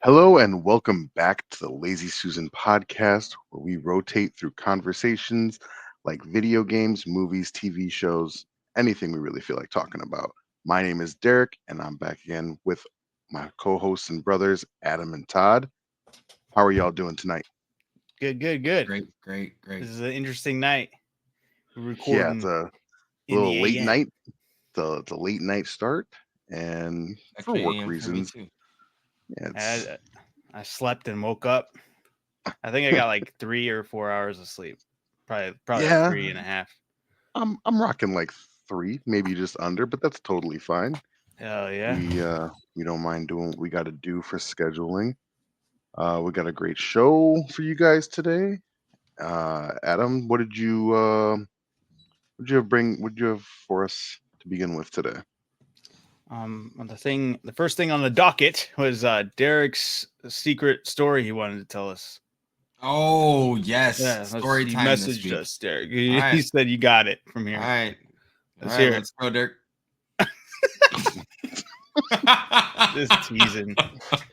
Hello and welcome back to the Lazy Susan podcast, where we rotate through conversations like video games, movies, TV shows, anything we really feel like talking about. My name is Derek, and I'm back again with my co hosts and brothers, Adam and Todd. How are y'all doing tonight? Good, good, good. Great, great, This great. is an interesting night. We're Yeah, it's recording a in little the late AM. night. It's a late night start, and for Actually, work AM for me reasons, too. yeah, it's I slept and woke up. I think I got like 3 or 4 hours of sleep. Probably like yeah. 3.5. I'm rocking like 3, maybe just under, but that's totally fine. Hell yeah. We don't mind doing what we got to do for scheduling. We got a great show for you guys today. Adam, what did you have for us to begin with today? The first thing on the docket was Derek's secret story he wanted to tell us. Oh yes, Yeah, story he time this messaged week. us, Derek. All He right, said you got it from all here. right, all Let's right. hear it. Let's go, Dirk. Just teasing,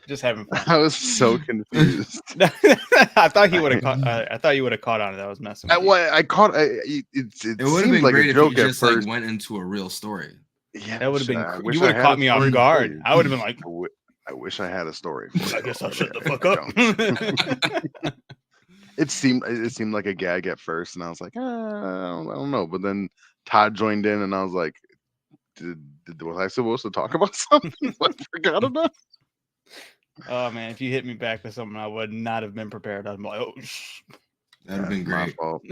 just having fun. I was so confused. I thought he would have caught. I thought you would have caught on it. I was messing with you. I caught it It would have seemed been like a great if you joke at just like first. went into a real story. Yeah, That would have shit, been. I You wish would I have had a caught me off story for guard. you. I would have been like, I wish I had a story for you. I guess I'll but shut the fuck I up. don't. It seemed like a gag at first, and I was like, I don't know. But then Todd joined in, and I was like, was I supposed to talk about something I forgot about? Oh man, if you hit me back with something, I would not have been prepared. I'm like, oh, That'd have been My great. fault.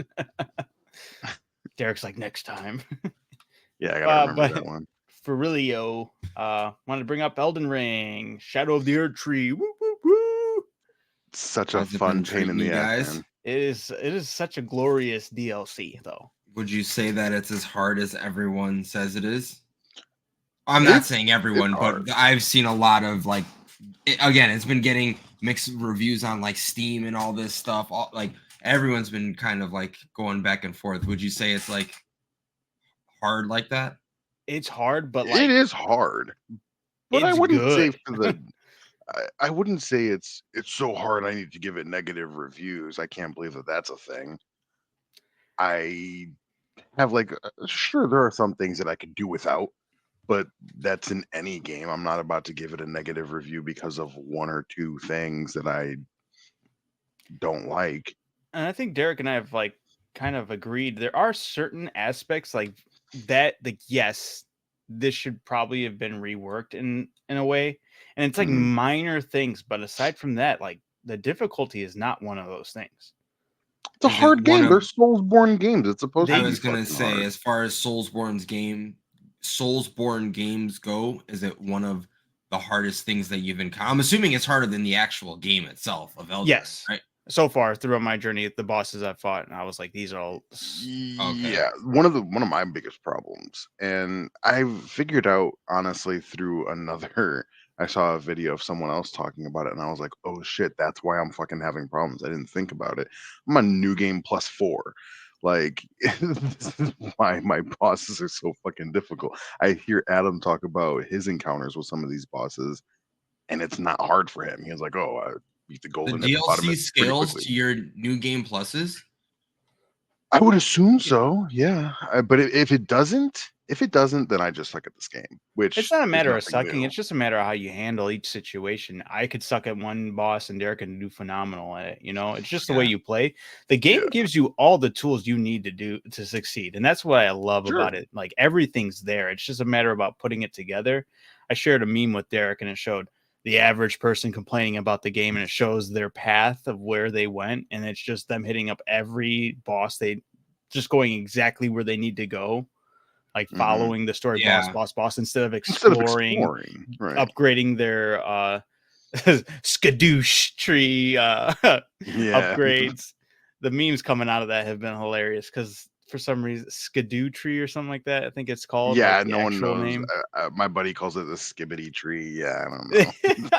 Derek's like next time. Yeah, I gotta remember But that one. for really, wanted to bring up Elden Ring, Shadow of the Erdtree. Woo, woo, woo. Such a How's it been fun pain in treating the you ass, guys? man. It is such a glorious DLC though. Would you say that it's as hard as everyone says it is? I'm not saying It's everyone, hard. but I've seen a lot of like. Again, it's been getting mixed reviews on like Steam and all this stuff. Like everyone's been kind of like going back and forth. Would you say it's like hard like that? It's hard, but It like is hard, but I it's wouldn't say good. for the. I wouldn't say it's so hard. I need to give it negative reviews. I can't believe that that's a thing. I have like sure there are some things that I could do without, but that's in any game. I'm not about to give it a negative review because of one or two things that I don't like. And I think Derek and I have like kind of agreed. There are certain aspects like that. Like yes, this should probably have been reworked in a way, and it's like Mhm. minor things. But aside from that, like the difficulty is not one of those things. It's a Is it hard one game. They're of Soulsborne games. It's supposed I to They be was gonna fucking say, hard. as far as Soulsborne games go, is it one of the hardest things that you've encountered? I'm assuming it's harder than the actual game itself of Elden Ring, yes. right? So far throughout my journey, the bosses I've fought, and I was like, these are all. Okay. Yeah, one of my biggest problems, and I figured out honestly through another. I saw a video of someone else talking about it, and I was like, "Oh shit, that's why I'm fucking having problems." I didn't think about it. I'm on new game +4. Like this is why my bosses are so fucking difficult. I hear Adam talk about his encounters with some of these bosses, and it's not hard for him. He was like, "Oh, I beat the The golden DLC hippopotamus pretty scales quickly." to your new game pluses. I would assume Yeah. so, yeah. But if it doesn't, then I just suck at this game, It's which not a is matter of nothing sucking. new. It's just a matter of how you handle each situation. I could suck at one boss and Derek can do phenomenal at it. You know, it's just the way Yeah. you play. The game Yeah, gives you all the tools you need to do to succeed. And that's what I love sure. about it. Like everything's there. It's just a matter about putting it together. I shared a meme with Derek and it showed the average person complaining about the game and it shows their path of where they went. And it's just them hitting up every boss. They just going exactly where they need to go, like Mhm. following the story boss, Yeah. boss, boss, instead of Instead of exploring, exploring, right. upgrading their skadoosh tree Yeah. upgrades. The memes coming out of that have been hilarious because for some reason skadoo tree or something like that, I think it's called like Yeah, the no one actual knows. name. My buddy calls it the Skibidi tree. Yeah, I don't know.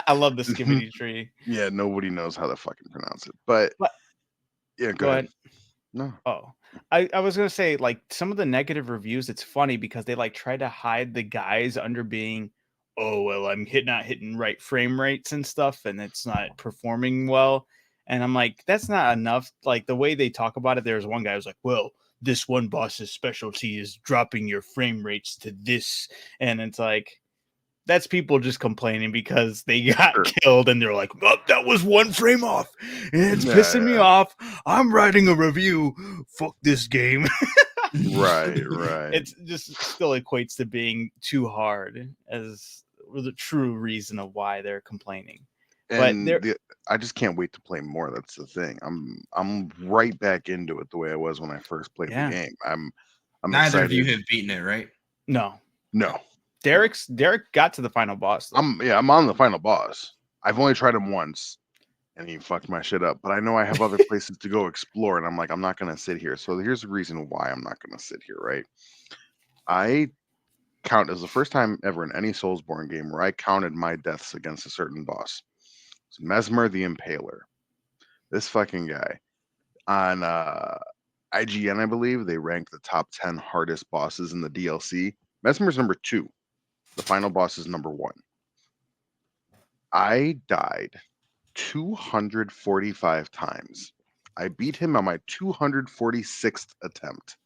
I love the skibidi tree. Yeah, nobody knows how to fucking pronounce it. But But yeah, go go ahead. ahead. No. Oh, I was gonna say like some of the negative reviews. It's funny because they like try to hide the guys under being oh well, I'm not hitting right frame rates and stuff, and it's not performing well. And I'm like, that's not enough. Like the way they talk about it, there's one guy who's like, well, this one boss's specialty is dropping your frame rates to this, and it's like, that's people just complaining because they got Sure. killed and they're like, oh, that was 1 frame off and it's Yeah, pissing me off. I'm writing a review. Fuck this game. Right. It's just still equates to being too hard as the true reason of why they're complaining. But And I just can't wait to play more. That's the thing. I'm right back into it the way I was when I first played Yeah. the game. I'm Neither excited. of you have beaten it, right? no, No. Derek got to the final boss. Though. I'm on the final boss. I've only tried him once and he fucked my shit up. But I know I have other places to go explore, and I'm like, I'm not gonna sit here. So here's the reason why I'm not gonna sit here, right? I count as the first time ever in any Soulsborne game where I counted my deaths against a certain boss. It's Mesmer the Impaler. This fucking guy. On IGN, I believe, they rank the top 10 hardest bosses in the DLC. Mesmer's number 2. The final boss is number 1. I died 245 times. I beat him on my 246th attempt.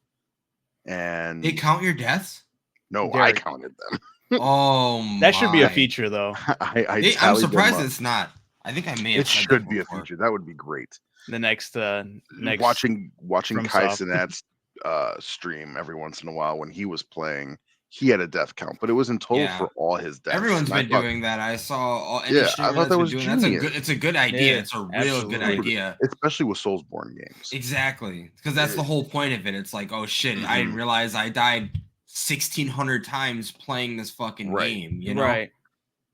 And They count your deaths? no, Derek. I counted them. Oh, That should be a my. feature, though. I'm I'm surprised it's not. I think I may have It said should that be a before. feature. That would be great. The next Watching Kai FromSoft. Sinat's stream every once in a while when he was playing, he had a death count, but it was in total Yeah. for all his deaths. Everyone's And I been thought- doing that. I saw all Yeah, I streamer thought that's that been was doing genius. it's a good idea. Yeah, It's a real absolutely. good idea. especially with Soulsborne games. Exactly. Because that's the whole point of it. It's like, oh shit, I didn't Mhm. realize I died 1,600 times playing this fucking Right. game. You know? Right.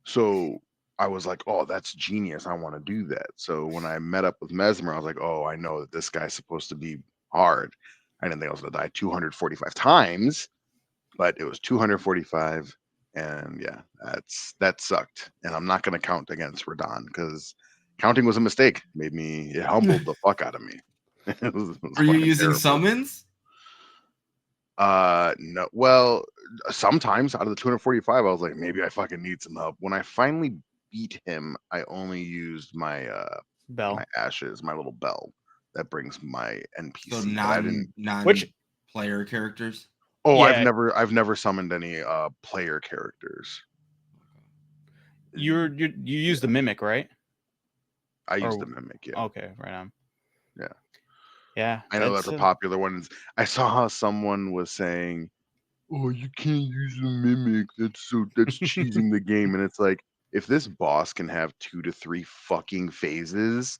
So I was like, oh, that's genius. I want to do that. So when I met up with Mesmer, I was like, oh, I know that this guy's supposed to be hard. I didn't think I was going to die 245 times, but it was 245. And yeah, that sucked. And I'm not going to count against Radon because counting was a mistake. It humbled the fuck out of me. It was Are you fucking using terrible. summons? No. Well, sometimes out of the 245, I was like, maybe I fucking need some help. When I finally beat him, I only used my Bell. my ashes, my little bell that brings my NPC. So but I didn't. non Which- player characters. Oh, Yeah. I've never summoned any player characters. You use the mimic, right? I used or- the mimic. Yeah, Okay, right on. Yeah. Yeah. I know that's a popular one. I saw how someone was saying, "Oh, you can't use the mimic. That's cheesing the game." And it's like, if this boss can have 2 to 3 fucking phases,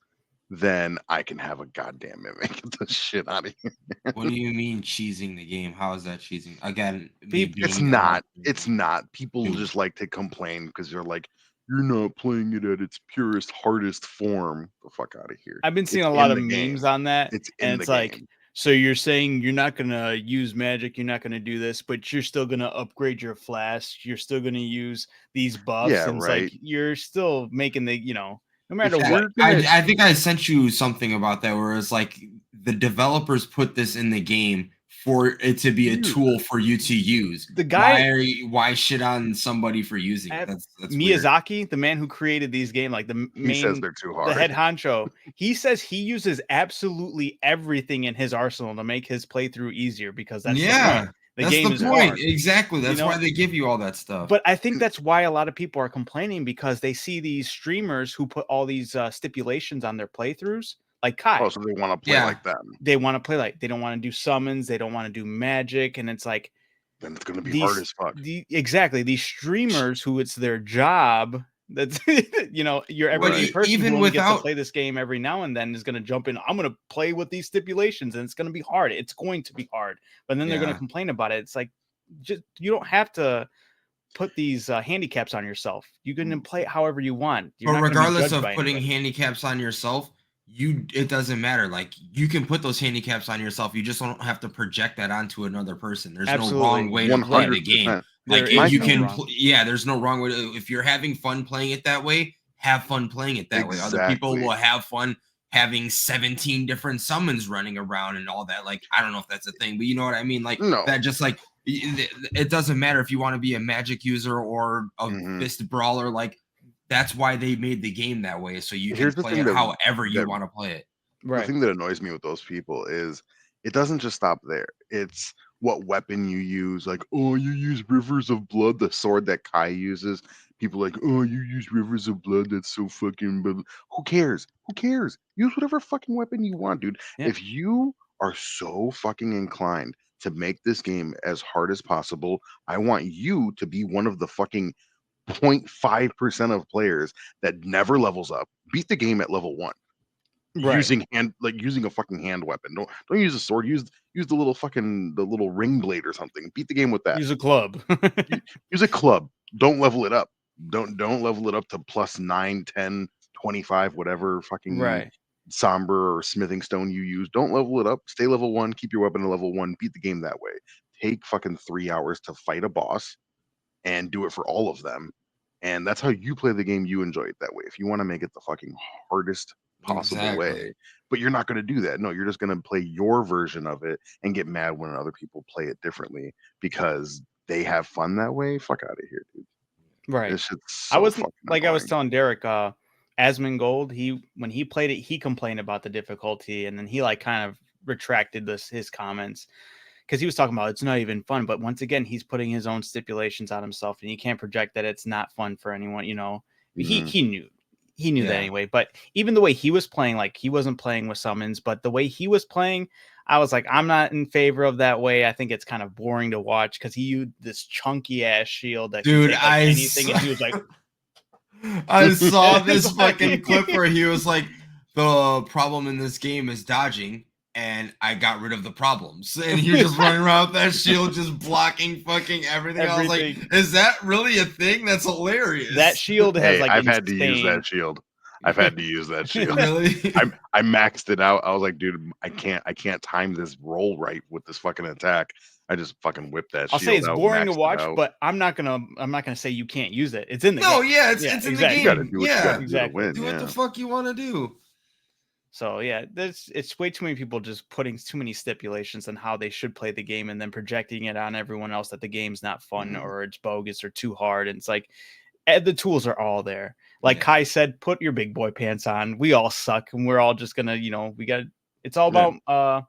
then I can have a goddamn mimic. Get the shit out of here. What do you mean cheesing the game? How is that cheesing? Again, It's not. It's not. People Dude. just like to complain because they're like, "You're not playing it at its purest, hardest form." The fuck out of here. I've been seeing It's a lot in of the memes game. on that. It's in and the it's like, game. so you're saying you're not gonna use magic, you're not gonna do this, but you're still gonna upgrade your flask, you're still gonna use these buffs. Yeah, and it's right. like you're still making no matter If what. you're gonna- I think I sent you something about that where it's like the developers put this in the game for it to be a tool for you to use. The guy- why shit on somebody for using it? That's weird. Miyazaki, the man who created these games, like the he says main, they're too the hard. head honcho, he says he uses absolutely everything in his arsenal to make his playthrough easier because that's the point. The that's game the is point. hard. Exactly. That's know? why they give you all that stuff. But I think that's why a lot of people are complaining because they see these streamers who put all these stipulations on their playthroughs, like Kai. Oh, so they want to play Yeah. like them. They want to play like they don't want to do summons, they don't want to do magic, and it's like Then it's gonna be hard as fuck. exactly these streamers who it's their job. That's your everyday Right. person Even who only gets to without- play this game every now and then is going to jump in. I'm going to play with these stipulations, and it's going to be hard. It's going to be hard, but then they're going Yeah. to complain about it. It's like you don't have to put these handicaps on yourself. You can play it however you want. You're But not gonna be regardless judged of by putting anybody. handicaps on yourself, it doesn't matter. Like you can put those handicaps on yourself. You just don't have to project that onto another person. There's Absolutely. no wrong way to play the game. 100%. Like There is you no can, wrong. there's no wrong way. If you're having fun playing it that way, have fun playing it that way. Other people Exactly. will have fun having 17 different summons running around and all that. Like I don't know if that's a thing, but you know what I mean. Like No. that, just like It doesn't matter if you want to be a magic user or a fist brawler. Like that's why they made the game that way, so you can Here's the play thing it that however you that want to play it. the Right. thing that annoys me with those people is it doesn't just stop there. It's what weapon you use. Like, oh, you use Rivers of Blood, the sword that Kai uses. People like, oh, you use Rivers of Blood. That's so fucking. Blah, blah." Who cares? Who cares? Use whatever fucking weapon you want, dude. Yeah. If you are so fucking inclined to make this game as hard as possible, I want you to be one of the fucking 0.5% of players that never levels up. Beat the game at level 1 Right. using a fucking hand weapon. Don't use a sword. Use the little ring blade or something. Beat the game with that. Use a club. Use a club. Don't level it up. Don't level it up to plus 9, 10, 25, whatever fucking Right. somber or smithing stone you use. Don't level it up. Stay level 1. Keep your weapon at level 1. Beat the game that way. Take fucking 3 hours to fight a boss and do it for all of them. And that's how you play the game. You enjoy it that way. If you want to make it the fucking hardest possible way, but you're not going to do that. No, you're just going to play your version of it and get mad when other people play it differently because they have fun that way. Fuck out of here, dude. Right. This shit's I so wasn't fucking like I was annoying. telling Derek, Asmongold, when he played it, he complained about the difficulty, and then he like kind of retracted his comments because he was talking about it's not even fun. But once again, he's putting his own stipulations on himself, and you can't project that it's not fun for anyone. You know, Mhm. he knew that anyway. But even the way he was playing, like he wasn't playing with summons, but the way he was playing, I was like, I'm not in favor of that way. I think it's kind of boring to watch because he used this chunky ass shield that Dude, can take like anything, and he was like, I saw this It's like- fucking clip where he was like, the problem in this game is dodging, and I got rid of the problems. And he was just running around with that shield, just blocking fucking everything. I was like, Everything. is that really a thing? That's hilarious. That shield has Hey, like I've had to use insane. that shield. I've had to use that shield. Really? I maxed it out. I was like, dude, I can't time this roll right with this fucking attack. I just fucking whipped that I'll shield say it's out, boring to maxed it watch, out. but I'm not gonna say you can't use it. It's in the No, game. yeah, it's in the exactly. You gotta game. do what you Yeah, gotta do to exactly. win. do what the fuck you want to do. So yeah, it's way too many people just putting too many stipulations on how they should play the game and then projecting it on everyone else that the game's not fun or it's bogus or too hard. And it's like the tools are all there. Like Yeah. Kai said, put your big boy pants on. We all suck and we're all just gonna, it's all Yeah. about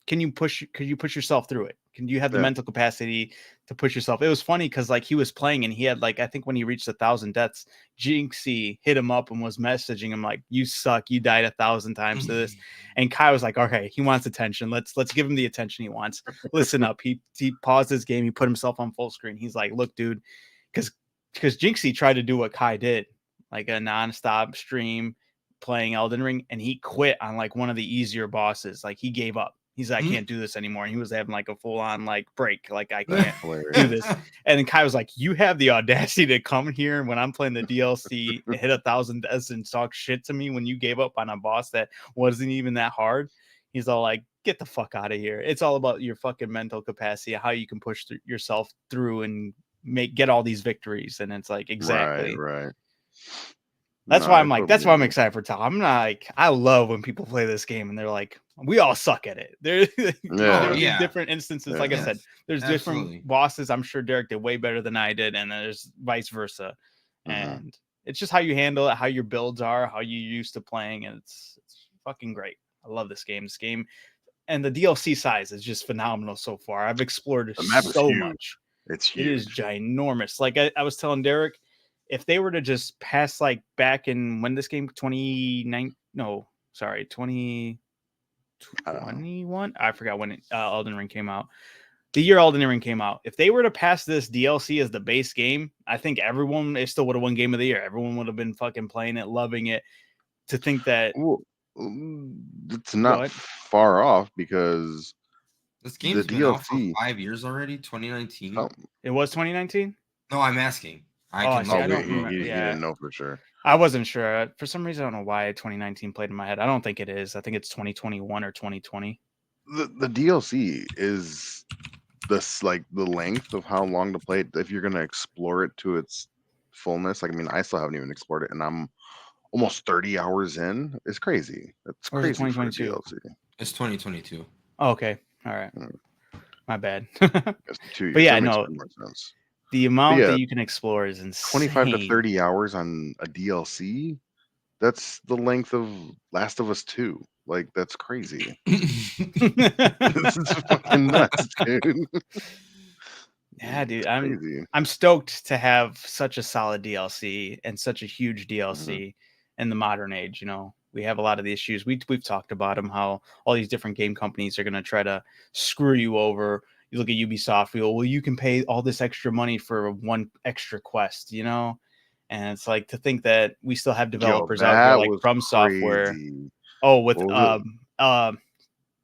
could you push yourself through it? Can you have the Yeah. mental capacity to push yourself? It was funny because like he was playing and he had like, I think when he reached 1,000 deaths, Jinxie hit him up and was messaging him like, you suck, you died 1,000 times to this. And Kai was like, okay, he wants attention. Let's give him the attention he wants. Listen up. He paused his game, he put himself on full screen. He's like, look, dude, because Jinxie tried to do what Kai did, like a nonstop stream playing Elden Ring, and he quit on like one of the easier bosses. Like he gave up. He's like, I can't do this anymore. And he was having like a full on like break. Like I can't do this. And then Kai was like, you have the audacity to come here when I'm playing the DLC and hit 1,000 deaths and talk shit to me when you gave up on a boss that wasn't even that hard. He's all like, get the fuck out of here. It's all about your fucking mental capacity, how you can push yourself through and get all these victories. And it's like, exactly. Right. That's No, why I I'm like, totally that's why I'm agree. excited for Todd. I'm not like, I love when people play this game and they're like, we all suck at it. There's Yeah. different instances. Yeah. Like I said, there's Absolutely. different bosses. I'm sure Derek did way better than I did, and there's vice versa. Mhm. And it's just how you handle it, how your builds are, how you used to playing, and it's fucking great. I love this game. This game and the DLC size is just phenomenal so far. I've explored The map is so huge. much. It's It is huge. ginormous. Like I was telling Derek, if they were to just pass like back in when this game 2021, I forgot when Elden Ring came out. The year Elden Ring came out. If they were to pass this DLC as the base game, I think it still would have won Game of the Year. Everyone would have been fucking playing it, loving it. To think that Well, it's not far off because This game's the been out for DLC 5 years already. 2019. Oh, it was 2019. No, I'm asking. I Oh, can see, look I it don't up. remember. he Yeah. didn't know for sure. I wasn't sure. For some reason, I don't know why 2019 played in my head. I don't think it is. I think it's 2021 or 2020. The DLC is this like the length of how long to play it if you're gonna explore it to its fullness. Like I mean, I still haven't even explored it, and I'm almost 30 hours in. It's crazy. That's Or is it crazy for a 2022? DLC. It's 2022. Oh, okay. All right. My bad. It's 2 But years. yeah, That makes no, more sense. the But amount that yeah, you can explore is 25 to insane. 30 hours on a DLC. That's the length of Last of Us 2. Like, that's crazy. This is fucking nuts, dude. Yeah, dude, It's crazy. I'm stoked to have such a solid DLC and such a huge Mhm. DLC in the modern age. You know, we have a lot of the issues we've talked about them. How all these different game companies are going to try to screw you over. You look at Ubisoft, well, you can pay all this extra money for one extra quest, you know, and it's like to think that we still have Yo, developers out here that like was From Software. crazy. Oh, with What was Starfield,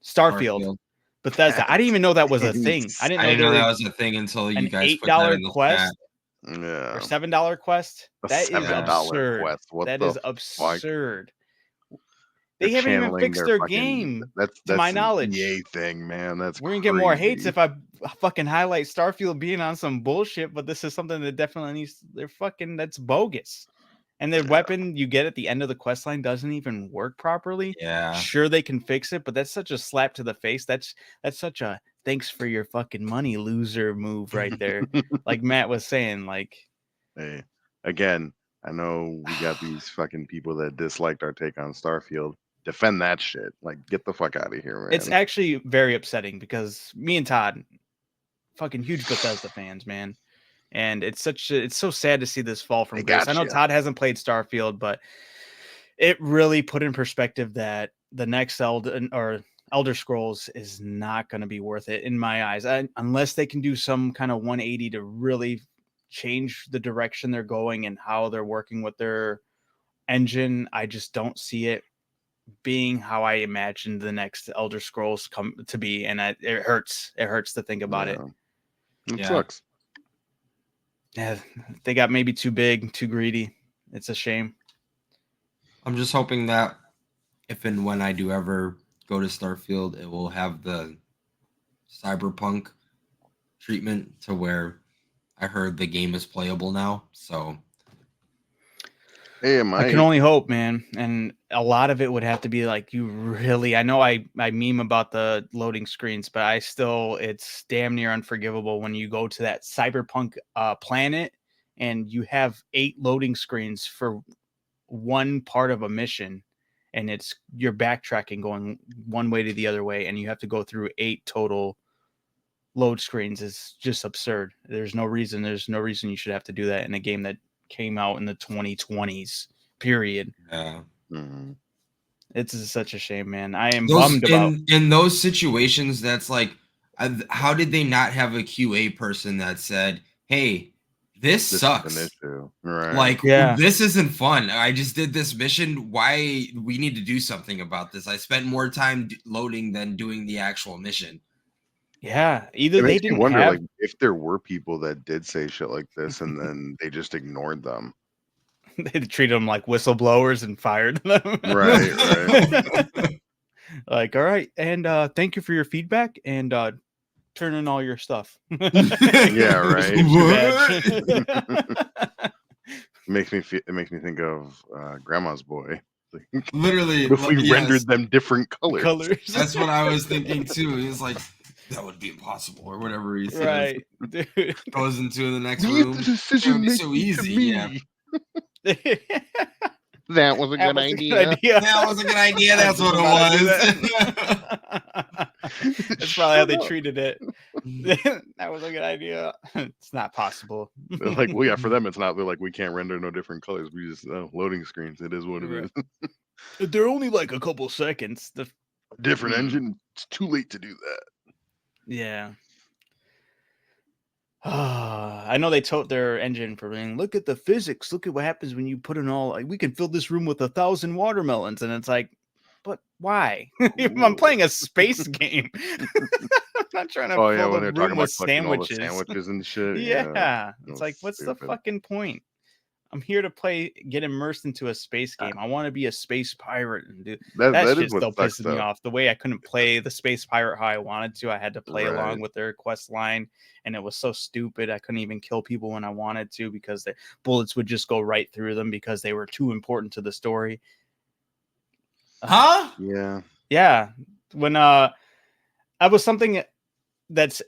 Starfield. Bethesda. I didn't even know that was a thing. I Insane. didn't I know didn't there know that was was a thing until you an guys put that $8 in the chat. quest or Yeah. $7 quest. A That is $7 absurd. quest. What That the is fuck? absurd. They're They haven't even channeling fixed their their fucking game, to my that's an knowledge. EA thing, man. That's We're gonna get more hates crazy. if I fucking highlight Starfield being on some bullshit, but this is something that definitely needs. That's bogus. And the Yeah. weapon you get at the end of the quest line doesn't even work properly. Yeah. Sure, they can fix it, but that's such a slap to the face. That's such a thanks for your fucking money, loser move right there. Like Matt was saying, like, Hey, again, I know we got these fucking people that disliked our take on Starfield. Defend that shit. Like, get the fuck out of here, it's man. actually very upsetting because me and Todd, fucking huge Bethesda fans, man. And it's so sad to see this fall They from grace. I got know you. Todd hasn't played Starfield, but it really put in perspective that the next Elder Scrolls is not going to be worth it in my eyes, unless they can do some kind of 180 to really change the direction they're going and how they're working with their engine. I just don't see it being how I imagined the next Elder Scrolls come to be, and it hurts. It hurts to think about it. It Yeah. sucks. Yeah, they got maybe too big, too greedy. It's a shame. I'm just hoping that if and when I do ever go to Starfield, it will have the cyberpunk treatment to where I heard the game is playable now. So Hey, I can only hope, man. And a lot of it would have to be like you really. I know I meme about the loading screens, but it's damn near unforgivable when you go to that cyberpunk planet and you have 8 loading screens for one part of a mission, and you're backtracking going one way to the other way, and you have to go through 8 total load screens. Is just absurd. There's no reason you should have to do that in a game that came out in the 2020s. Period. yeah. Mhm. It's such a shame, man. I am Those bummed about. in those situations, that's like, how did they not have a QA person that said, "Hey, this This is sucks. an issue. Right. Like, Yeah. this isn't fun. I just did this mission. Why we need to do something about this? I spent more time loading than doing the actual mission." Yeah, either It they makes me didn't wonder, have. like, if there were people that did say shit like this and then they just ignored them. They treated them like whistleblowers and fired them. Right, Like, all right, and thank you for your feedback, and turn in all your stuff. Yeah, right. Here's your badge. It makes me think of Grandma's Boy. Like, Literally, what if we yes, rendered them different colors? Colors. that's what I was thinking too. He was like, "That would be impossible," or whatever he says. Right, dude. Goes into the next Leave room. the It would decision be making so to easy. me. Yeah. That was a That good was a idea. good idea. That was a good idea. I That's was what about to do it that. That's Shut probably how they up. treated it. was. That was a good idea. It's not possible. They're like, well, yeah, for them, it's not. They're like, we can't render no different colors. We just loading screens. It is what it Right. is. They're only like a couple seconds. Different engine. It's too late to do that. Yeah. I know they told their engine for being, look at the physics. Look at what happens when you put in all. Like, we can fill this room with 1,000 watermelons, and it's like, but why? I'm playing a space game. I'm not trying to Oh yeah, fill when the they're talking room about with collecting all the sandwiches. sandwiches and shit. Yeah, it's was like, what's the stupid. fucking point? I'm here to get immersed into a space game. I want to be a space pirate and do that That shit is what still sucks pisses me though. off. The way I couldn't play the space pirate how I wanted to. I had to play Right. along with their quest line, and it was so stupid. I couldn't even kill people when I wanted to because the bullets would just go right through them because they were too important to the story. Huh? Yeah. Yeah. When I was something that's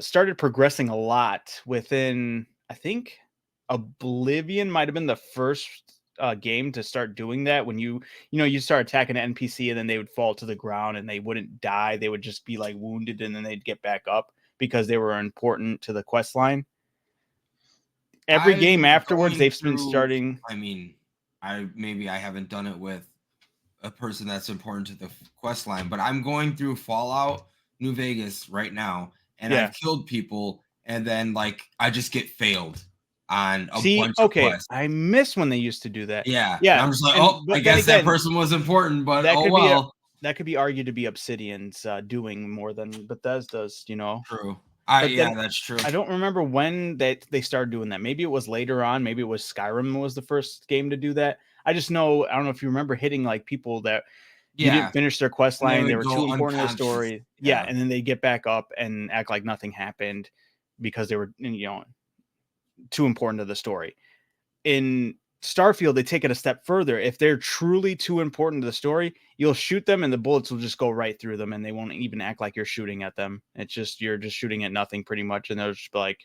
started progressing a lot within, I think Oblivion might have been the first game to start doing that. When you start attacking an NPC and then they would fall to the ground and they wouldn't die, they would just be like wounded and then they'd get back up because they were important to the quest line. Every game I'm afterwards going they've been through- starting. I mean, I haven't done it with a person that's important to the quest line, but I'm going through Fallout New Vegas right now, and Yeah. I've killed people, and then like I just get failed on a See, bunch of okay, quests. I miss when they used to do that. Yeah, Yeah, and I'm just like, and- oh, but I then guess that again, person was important, but that oh could be a- well. that could be argued to be Obsidian's doing more than Bethesda's, True. But Yeah, then that's true. I don't remember when they started doing that. Maybe it was later on. Maybe it was Skyrim was the first game to do that. I just know, I don't know if you remember hitting like people that you didn't finish their quest And they line. They would were go too important to the unconscious. story. Yeah, and then they get back up and act like nothing happened because they were, too important to the story. In Starfield, they take it a step further. If they're truly too important to the story, you'll shoot them and the bullets will just go right through them and they won't even act like you're shooting at them. It's just, you're just shooting at nothing pretty much. And they'll just be like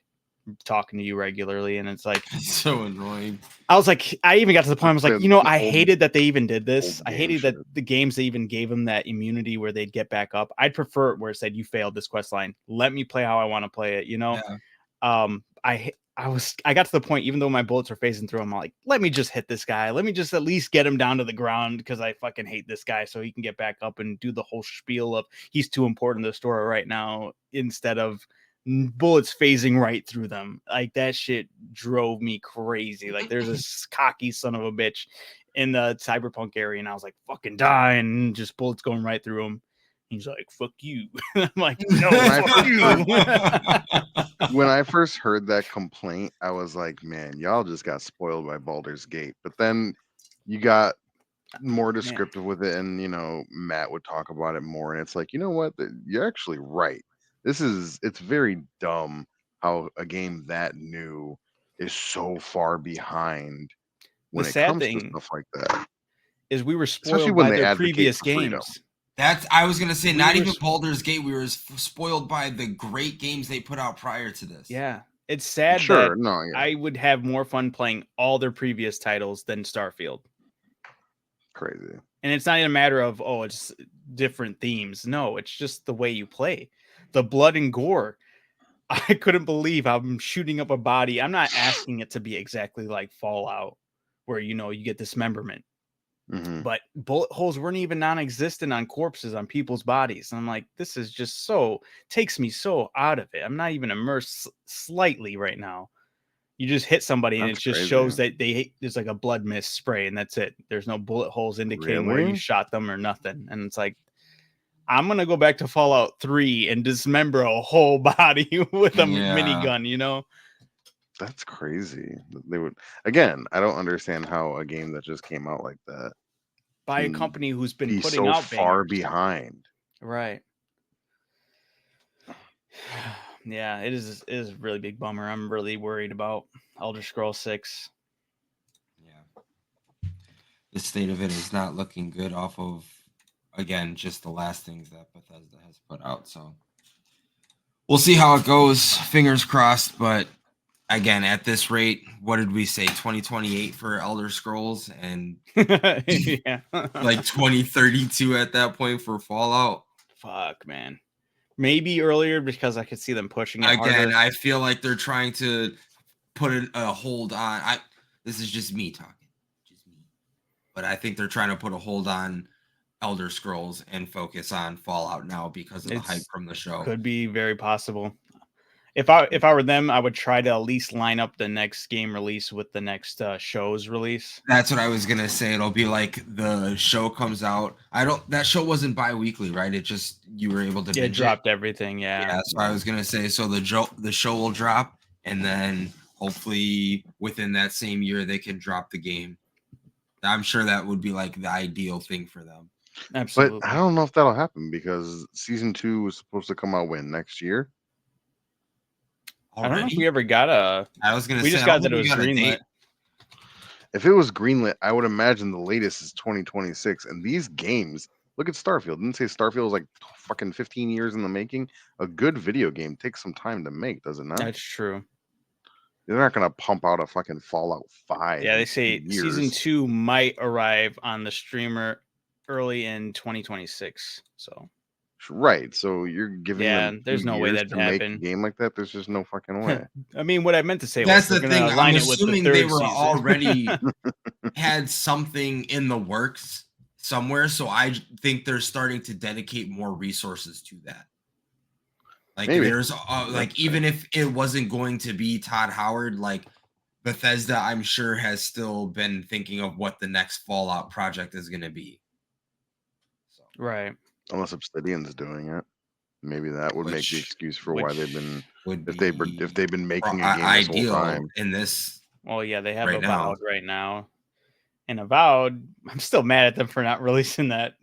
talking to you regularly. And it's like, It's so annoying. I was like, I even got to the point, I was like, I Old- hated that they even did this. old I game hated that shit. the games they even gave them that immunity where they'd get back up. I'd prefer it where it said, you failed this quest line. Let me play how I want to play it, I got to the point, even though my bullets were phasing through him, I'm like, let me just hit this guy. Let me just at least get him down to the ground because I fucking hate this guy, so he can get back up and do the whole spiel of he's too important to the story right now, instead of bullets phasing right through them. Like, that shit drove me crazy. Like, there's this cocky son of a bitch in the cyberpunk area, and I was like, fucking die, and just bullets going right through him. He's like, fuck you. I'm like, no, fuck you. When I first heard that complaint, I was like, man, y'all just got spoiled by Baldur's Gate. But then you got more descriptive with it, and Matt would talk about it more, and it's like, you know what? You're actually right. It's very dumb how a game that new is so far behind when it sad comes to thing stuff like that. Is we were Especially spoiled when by they their advocate previous for freedom. games. I was gonna say, not were even Baldur's Gate. We were spoiled by the great games they put out prior to this. Yeah, it's sad Sure, that no, yeah, I would have more fun playing all their previous titles than Starfield. crazy. And it's not even a matter of, it's different themes. No, it's just the way you play. The blood and gore. I couldn't believe I'm shooting up a body. I'm not asking it to be exactly like Fallout, where you get dismemberment. Mhm. But bullet holes weren't even non-existent on corpses on people's bodies. And I'm like, this is just takes me so out of it. I'm not even immersed slightly right now. You just hit somebody and That's it just crazy. shows that there's like a blood mist spray and that's it. There's no bullet holes indicating where you Really? shot them or nothing. And it's like, I'm going to go back to Fallout 3 and dismember a whole body with a minigun, That's crazy. They would, again, I don't understand how a game that just came out like that by a can company who's been be putting so out far bangers. behind. Right. Yeah, it is a really big bummer. I'm really worried about Elder Scrolls 6. Yeah. The state of it is not looking good off of, again, just the last things that Bethesda has put out. So we'll see how it goes. Fingers crossed. But again, at this rate, what did we say? 2028 for Elder Scrolls and Yeah. like 2032 at that point for Fallout. Fuck, man. Maybe earlier because I could see them pushing it Again, harder. I feel like they're trying to put a hold on. This is just me talking, but I think they're trying to put a hold on Elder Scrolls and focus on Fallout now because of the hype from the show. Could be very possible. If I were them, I would try to at least line up the next game release with the next show's release. That's what I was gonna say. It'll be like the show comes out. That show wasn't bi-weekly, right? It just you were able to binge dropped everything. Yeah. So I was gonna say, so the show will drop, and then hopefully within that same year they can drop the game. I'm sure that would be like the ideal thing for them. Absolutely. But I don't know if that'll happen because season 2 was supposed to come out next year? Already? I don't know if we ever got I was gonna say we just got that it was greenlit. If it was greenlit, I would imagine the latest is 2026. And these games, Look at Starfield. Didn't say Starfield was like fucking 15 years in the making. A good video game takes some time to make, does it not? That's true. They're not gonna pump out a fucking Fallout 5. Yeah, they in 2 say season years. 2 might arrive on the streamer early in 2026. So Right. So you're giving yeah, them 2 there's no way years that'd to make a happen. game like that. There's just no fucking way. I mean, what I meant to say That's was they're the gonna thing. I'm align it with the assuming third they were season. already had something in the works somewhere, so I think they're starting to dedicate more resources to that. Like Maybe. there's like even if it wasn't going to be Todd Howard, like Bethesda, I'm sure has still been thinking of what the next Fallout project is going to be. So, Right. Unless Obsidian's doing it. Maybe that would make the excuse for why they've been if they've been making a game this whole time. in this. Well, yeah, they have right Avowed now. right now. And Avowed, I'm still mad at them for not releasing that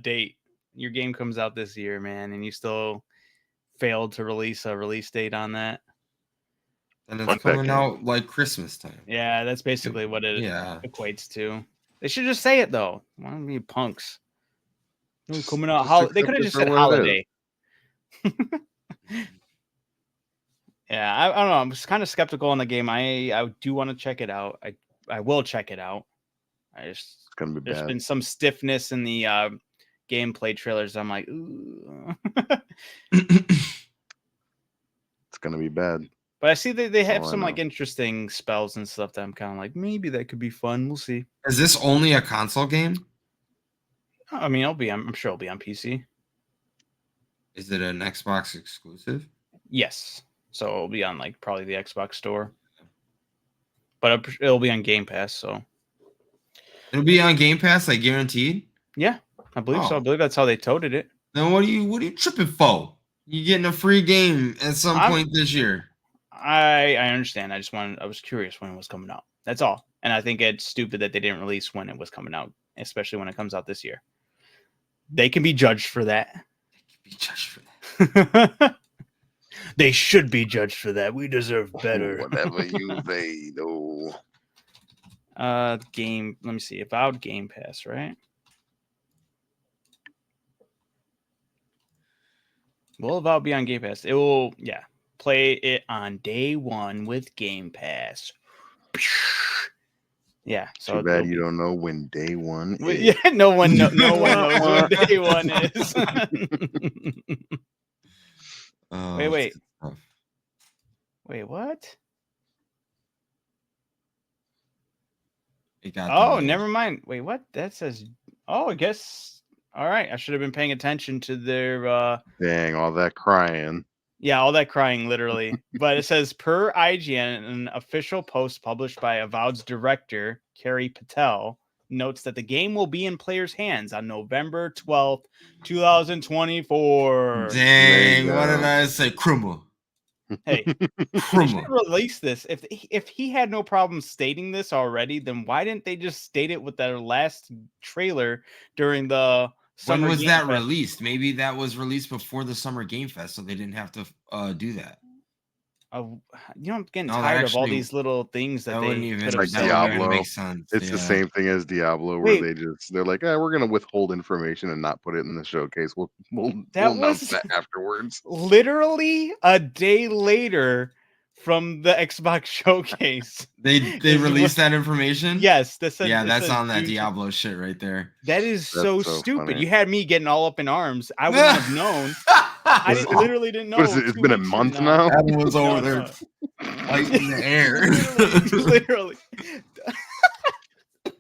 date. Your game comes out this year, man, and you still failed to release a release date on that. And it's coming out like Christmas time. Yeah, that's basically what it equates to. They should just say it though. Why don't you punks? No, coming out. They could have just said holiday. Yeah, I don't know. I'm just kind of skeptical on the game. I do want to check it out. I will check it out. It's gonna be there's bad. been some stiffness in the gameplay trailers. I'm like, ooh. It's gonna be bad. But I see they have some like interesting spells and stuff that I'm kind of like, maybe that could be fun. We'll see. Is this only a console game? I mean, I'm sure it'll be on PC. Is it an Xbox exclusive? Yes. So it'll be on like probably the Xbox store. But it'll be on Game Pass, so it'll be on Game Pass, like guaranteed? Yeah, I believe so. I believe that's how they toted it. Then what are you tripping for? You getting a free game at some point this year. I understand. I was curious when it was coming out. That's all. And I think it's stupid that they didn't release when it was coming out, especially when it comes out this year. They can be judged for that. They can be judged for that. They should be judged for that. We deserve better. Whatever you say, no. Game. Let me see. Avowed Game Pass, right? Will Avowed be on Game Pass? It will. Yeah. Play it on day one with Game Pass. Yeah. So too bad you don't know when day one is. Yeah, no one knows when day one is. Wait. Wait, what? Never mind. Wait, what? That says. Oh, I guess. All right. I should have been paying attention to their. Dang, all that crying. Yeah, all that crying, literally. But it says, per IGN, an official post published by Avowed's director, Carrie Patel, notes that the game will be in players' hands on November 12th, 2024. Dang, what did I say? Krumma. Hey, they should release this. If he had no problem stating this already, then why didn't they just state it with their last trailer during the Summer When was Game that Fest? released? Maybe that was released before the Summer Game Fest, so they didn't have to do that. You know, I'm getting tired of all these little things that they it's like Diablo. Make sense. It's the same thing as Diablo, where they're like, we're gonna withhold information and not put it in the showcase. We'll announce that afterwards. Literally a day later from the Xbox showcase. They released that information? Yes. That's on that Diablo shit right there. That is so stupid. Funny. You had me getting all up in arms. I wouldn't have known. I literally didn't know. It's been a month now? Adam was over there fighting the air. Literally.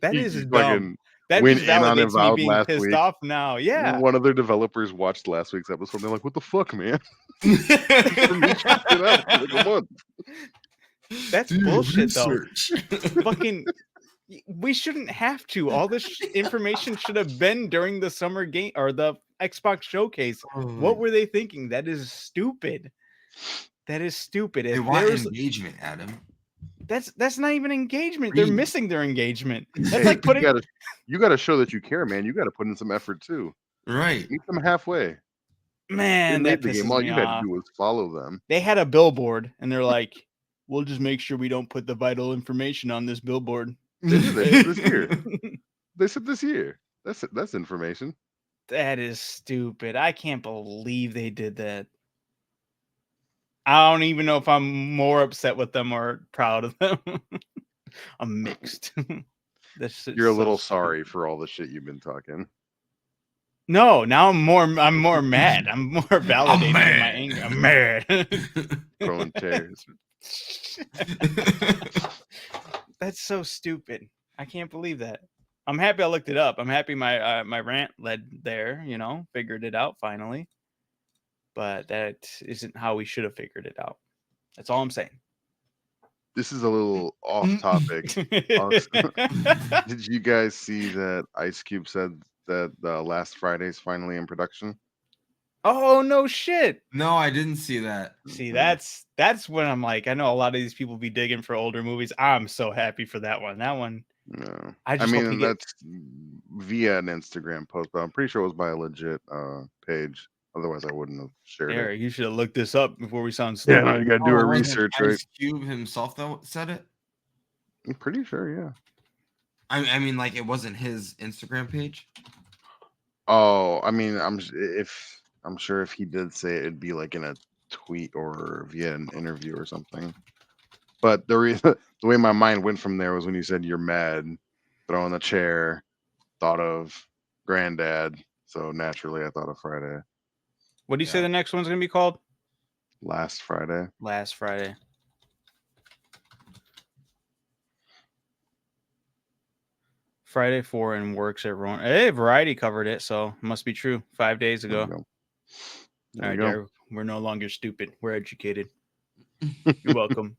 That is dumb. That went in on Avowed being last pissed week. off now. Yeah. One of their developers watched last week's episode. They're like, "What the fuck, man?" That's bullshit, though. Fucking, we shouldn't have to. All this information should have been during the summer game or the Xbox showcase. What were they thinking? That is stupid. That is stupid. They want engagement, Adam. That's not even engagement. They're missing their engagement. That's like putting. You got to show that you care, man. You got to put in some effort too. Right. Meet them halfway. Man, that pisses me all you off. had to do was follow them. They had a billboard, and they're like, "We'll just make sure we don't put the vital information on this billboard." They did this year. They said this year. That's information. That is stupid. I can't believe they did that. I don't even know if I'm more upset with them or proud of them. I'm mixed. This shit's You're a so little stupid. sorry for all the shit you've been talking. No, now I'm more mad. I'm more validated in my mad. anger. I'm mad. Throwing chairs. That's so stupid. I can't believe that. I'm happy I looked it up. I'm happy my my rant led there, you know, figured it out finally. But that isn't how we should have figured it out. That's all I'm saying. This is a little off topic. Did you guys see that Ice Cube said that Last Friday's finally in production? Oh no shit. No, I didn't see that. See, Mhm. that's when I'm like, I know a lot of these people be digging for older movies. I'm so happy for that one. That one, No. I I just hope he mean, gets. that's via an Instagram post, but I'm pretty sure it was by a legit page. Otherwise, I wouldn't have shared it. Eric, you should have looked this up before we sound Yeah, stupid. no, you gotta do Oh, a it wasn't research, right? Ice Cube himself that said it. I'm pretty sure, yeah. I mean, like it wasn't his Instagram page. Oh, I mean, I'm sure if he did say it, it'd be like in a tweet or via an interview or something. But the way my mind went from there was when you said you're mad, throwing the chair, thought of granddad. So naturally, I thought of Friday, What do you say Yeah. the next one's gonna be called? last Friday. Last Friday. Friday 4 and works at Rowan. Hey, Variety covered it, so it must be true. 5 days There we ago. go. All There right, we go. Derek, we're no longer stupid. We're educated. You're welcome.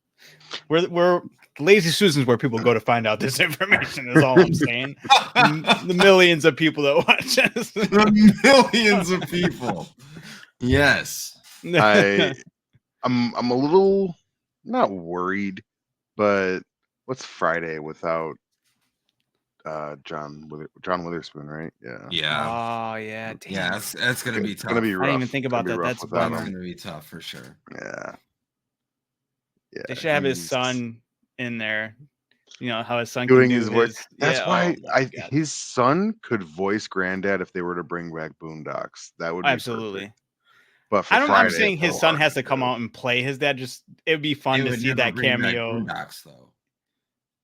We're Lazy Susan's where people go to find out this information. Is all I'm saying. The millions of people that watch us. The millions of people. Yes. I'm a little not worried, but what's Friday without John Witherspoon, right? Yeah. Yeah. Oh yeah, damn. Yeah. That's gonna be It's tough. gonna be I rough. didn't even think It's gonna about be that. rough That's a without That's bummer. him. gonna be tough for sure. Yeah. Yeah. They should have his He's son in there. You know how his son can doing do his voice. his. That's Yeah. why Oh my god. his son could voice Granddad if they were to bring back Boondocks. That would be Absolutely. perfect. But for I don't. I'm Friday, saying it's a his little son hard has to to come do. out and play his dad. Just it'd be They fun to would see never that bring back cameo. Boondocks though.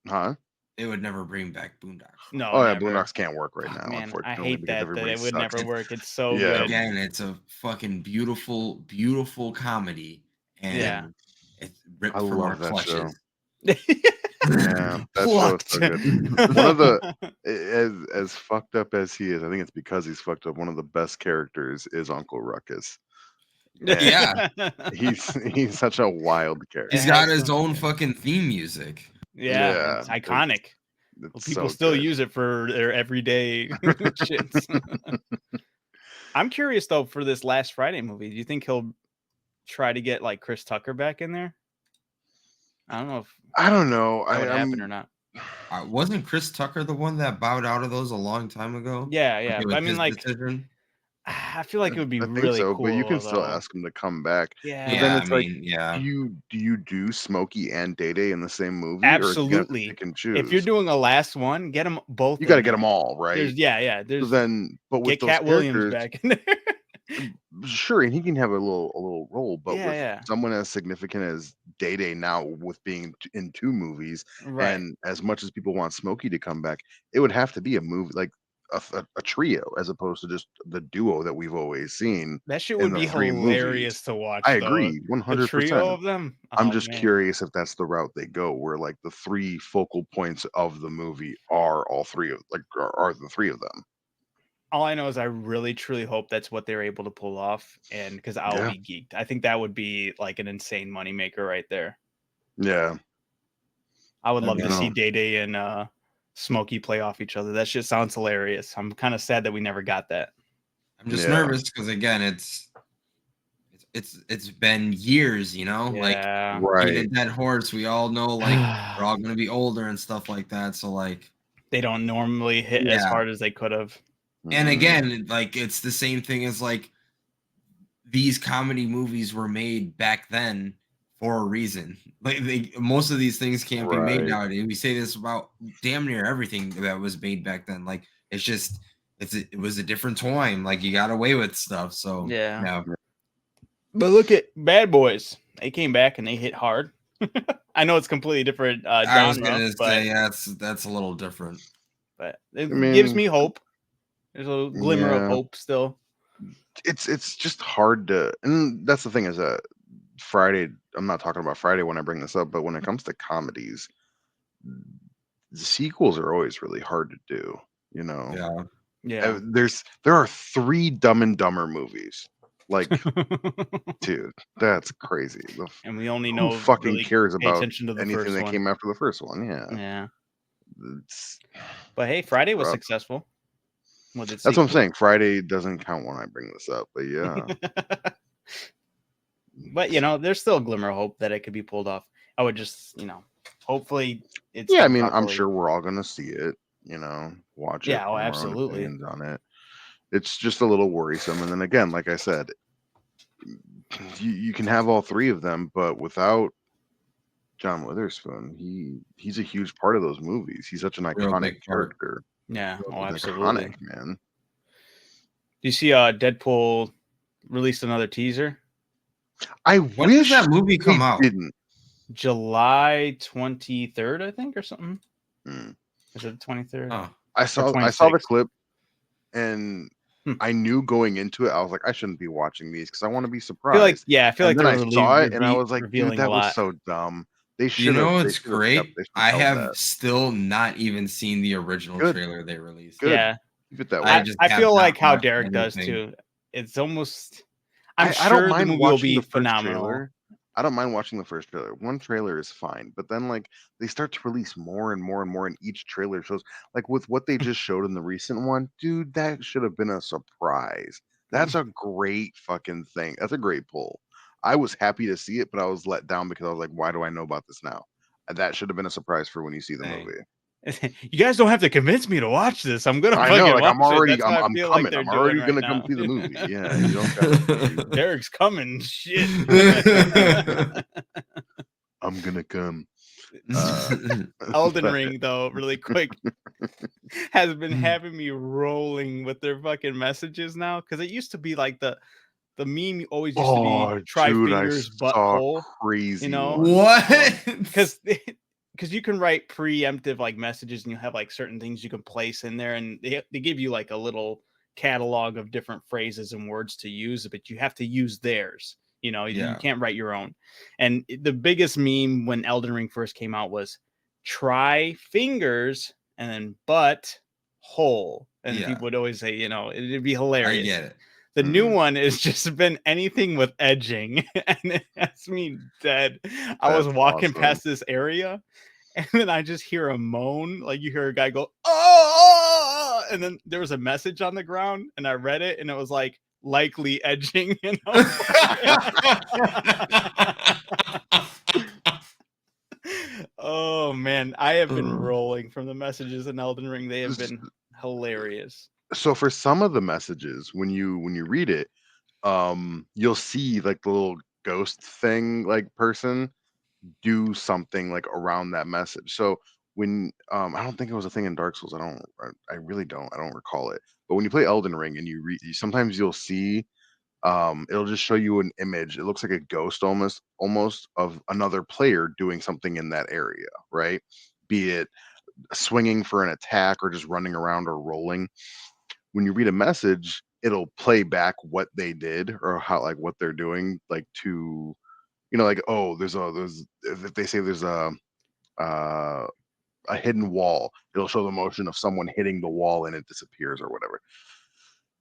Huh? They would never bring back Boondocks. No, Oh yeah, never. Boondocks can't work right Fuck, now, Man, I unfortunately, hate because that everybody it would sucks. never work. It's so Yeah. good. Again, it's a fucking beautiful, beautiful comedy, and Yeah. it's ripped I from our love that show. clutches. Yeah, that show is Plucked. so good. One of the as fucked up as he is, I think it's because he's fucked up. One of the best characters is Uncle Ruckus. And Yeah. he's such a wild It character. He's got has his some- own fucking theme music. Yeah, Yeah, it's iconic. Well, it's people so still good. use it for their everyday shits. I'm curious though for this Last Friday movie. Do you think he'll try to get like Chris Tucker back in there? I don't know if I don't know. that would happen or not. Wasn't Chris Tucker the one that bowed out of those a long time ago? Yeah, Like, yeah. it But I was mean, his like, decision. I feel like it would be I think really so, but you can cool still though. ask him to come back. Yeah, But then Yeah, it's I like, mean, yeah. do you do Smokey and Day Day in the same movie, or is he gonna have to absolutely. pick and If you're choose? doing a last one, get them both. You got to in get there. them all right. There's yeah. So There's then, but with get those Cat Williams characters, back in there. sure, and he can have a little role, but Yeah, with yeah. someone as significant as Day Day now, with being in 2 movies, Right. and as much as people want Smokey to come back, it would have to be a movie like a trio, as opposed to just the duo that we've always seen That shit in would the be 3 movies. hilarious to watch. I though. agree, The trio 100%. of them. I'm Oh just man. curious if that's the route they go, where like the 3 focal points of the movie are all 3 of are the 3 of them. All I know is I really truly hope that's what they're able to pull off, and because I'll Yeah. be geeked. I think that would be like an insane moneymaker right there. Yeah. I would love I to see know. Day Day and Smokey play off each other. That shit sounds hilarious. I'm kind of sad that we never got that. I'm just Yeah. nervous because again, it's been years, you know, like Yeah. being a Right. dead horse. We all know like we're all gonna be older and stuff like that. So like, They don't normally hit as Yeah. hard as they could have. and Mhm. again, like it's the same thing as like these comedy movies were made back then for a reason. Like most of these things can't be made Right. nowadays. We say this about damn near everything that was made back then. Like it's just it was a different time. Like you got away with stuff. So Yeah. But look at Bad Boys. They came back and they hit hard. I know it's completely different genre. I was gonna but, say that's a little different. But it I mean, gives me hope. There's a glimmer of hope still. It's just hard to, and that's the thing is that Friday. I'm not talking about Friday when I bring this up, but when it comes to comedies, the sequels are always really hard to do. You know, Yeah. there are 3 Dumb and Dumber movies. Like, dude, that's crazy. And we only Who know fucking really cares pay about attention to the anything first that one. came after the first one? Yeah. Yeah. It's But hey, Friday was rough. successful. With its That's what I'm sequel. saying. Friday doesn't count when I bring this up, but yeah. But there's still a glimmer of hope that it could be pulled off. I would just, hopefully it's Yeah, I done mean, I'm properly. sure we're all gonna see it, watch it, Yeah, form our own absolutely. opinions on it. It's just a little worrisome. And then again, like I said, you can have all 3 of them, but without John Witherspoon, he's a huge part of those movies. He's such an Real iconic big part. character. Yeah, It's absolutely. iconic, man. Do you see Deadpool released another teaser? I When does that movie come they out? didn't. July 23rd, I think, or something. Mm. Is it the 23rd? Oh. I saw the 26th? clip, and I knew going into it, I was like, I shouldn't be watching these because I want to be surprised. I feel like And then they're I saw it, and I was like, dude, revealing that a was lot. so dumb. They You should know have. what's great? I held have that. still not even seen the original Good. trailer they released. Good. Yeah. Keep it that way. I feel have like not how watched Derek does anything. too. It's almost. I'm I sure don't the mind movie will watching be the first phenomenal. trailer. I don't mind watching the first trailer. One trailer is fine, but then like they start to release more and more and more, and each trailer shows like with what they just showed in the recent one, dude, that should have been a surprise. That's a great fucking thing. That's a great pull. I was happy to see it, but I was let down because I was like, why do I know about this now? That should have been a surprise for when you see the Dang. movie. You guys don't have to convince me to watch this. I'm gonna I fucking know, like watch I'm already, it. That's what I I'm feel coming. like they're I'm doing already right gonna now. come see the movie. Yeah, you don't gotta. Derek's coming. Shit. I'm gonna come. Elden Ring, though, really quick, has been having me rolling with their fucking messages now. Because it used to be like the meme always used to be try dude, fingers I saw butthole. crazy What? Because you can write preemptive like messages and you have like certain things you can place in there, and they give you like a little catalog of different phrases and words to use, but you have to use theirs. You can't write your own. And the biggest meme when Elden Ring first came out was try fingers and then butt hole, and people would always say, it'd be hilarious. I get it. The new one has just been anything with edging, and it has me dead. I was walking past this area, and then I just hear a moan. Like you hear a guy go, "Oh!" And then there was a message on the ground, and I read it, and it was like likely edging. Oh man, I have been rolling from the messages in Elden Ring. They have been hilarious. So for some of the messages, when you read it, you'll see like the little ghost thing, like person do something like around that message. So when I don't think it was a thing in Dark Souls. I really don't. I don't recall it. But when you play Elden Ring and you read, sometimes you'll see it'll just show you an image. It looks like a ghost almost of another player doing something in that area, right? Be it swinging for an attack or just running around or rolling. When you read a message, it'll play back what they did or how like what they're doing, like to like, oh, there's if they say there's uh a hidden wall, it'll show the motion of someone hitting the wall and it disappears or whatever.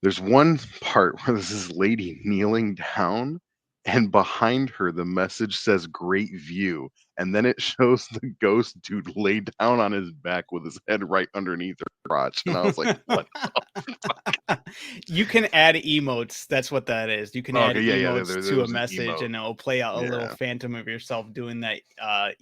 There's one part where there's this lady kneeling down, and behind her the message says "Great view," and then it shows the ghost dude lay down on his back with his head right underneath her crotch, and I was like, "What the fuck?" You can add emotes. That's what that is. You can add emotes there to a was an message, emote. and it'll play out a little Yeah. phantom of yourself doing that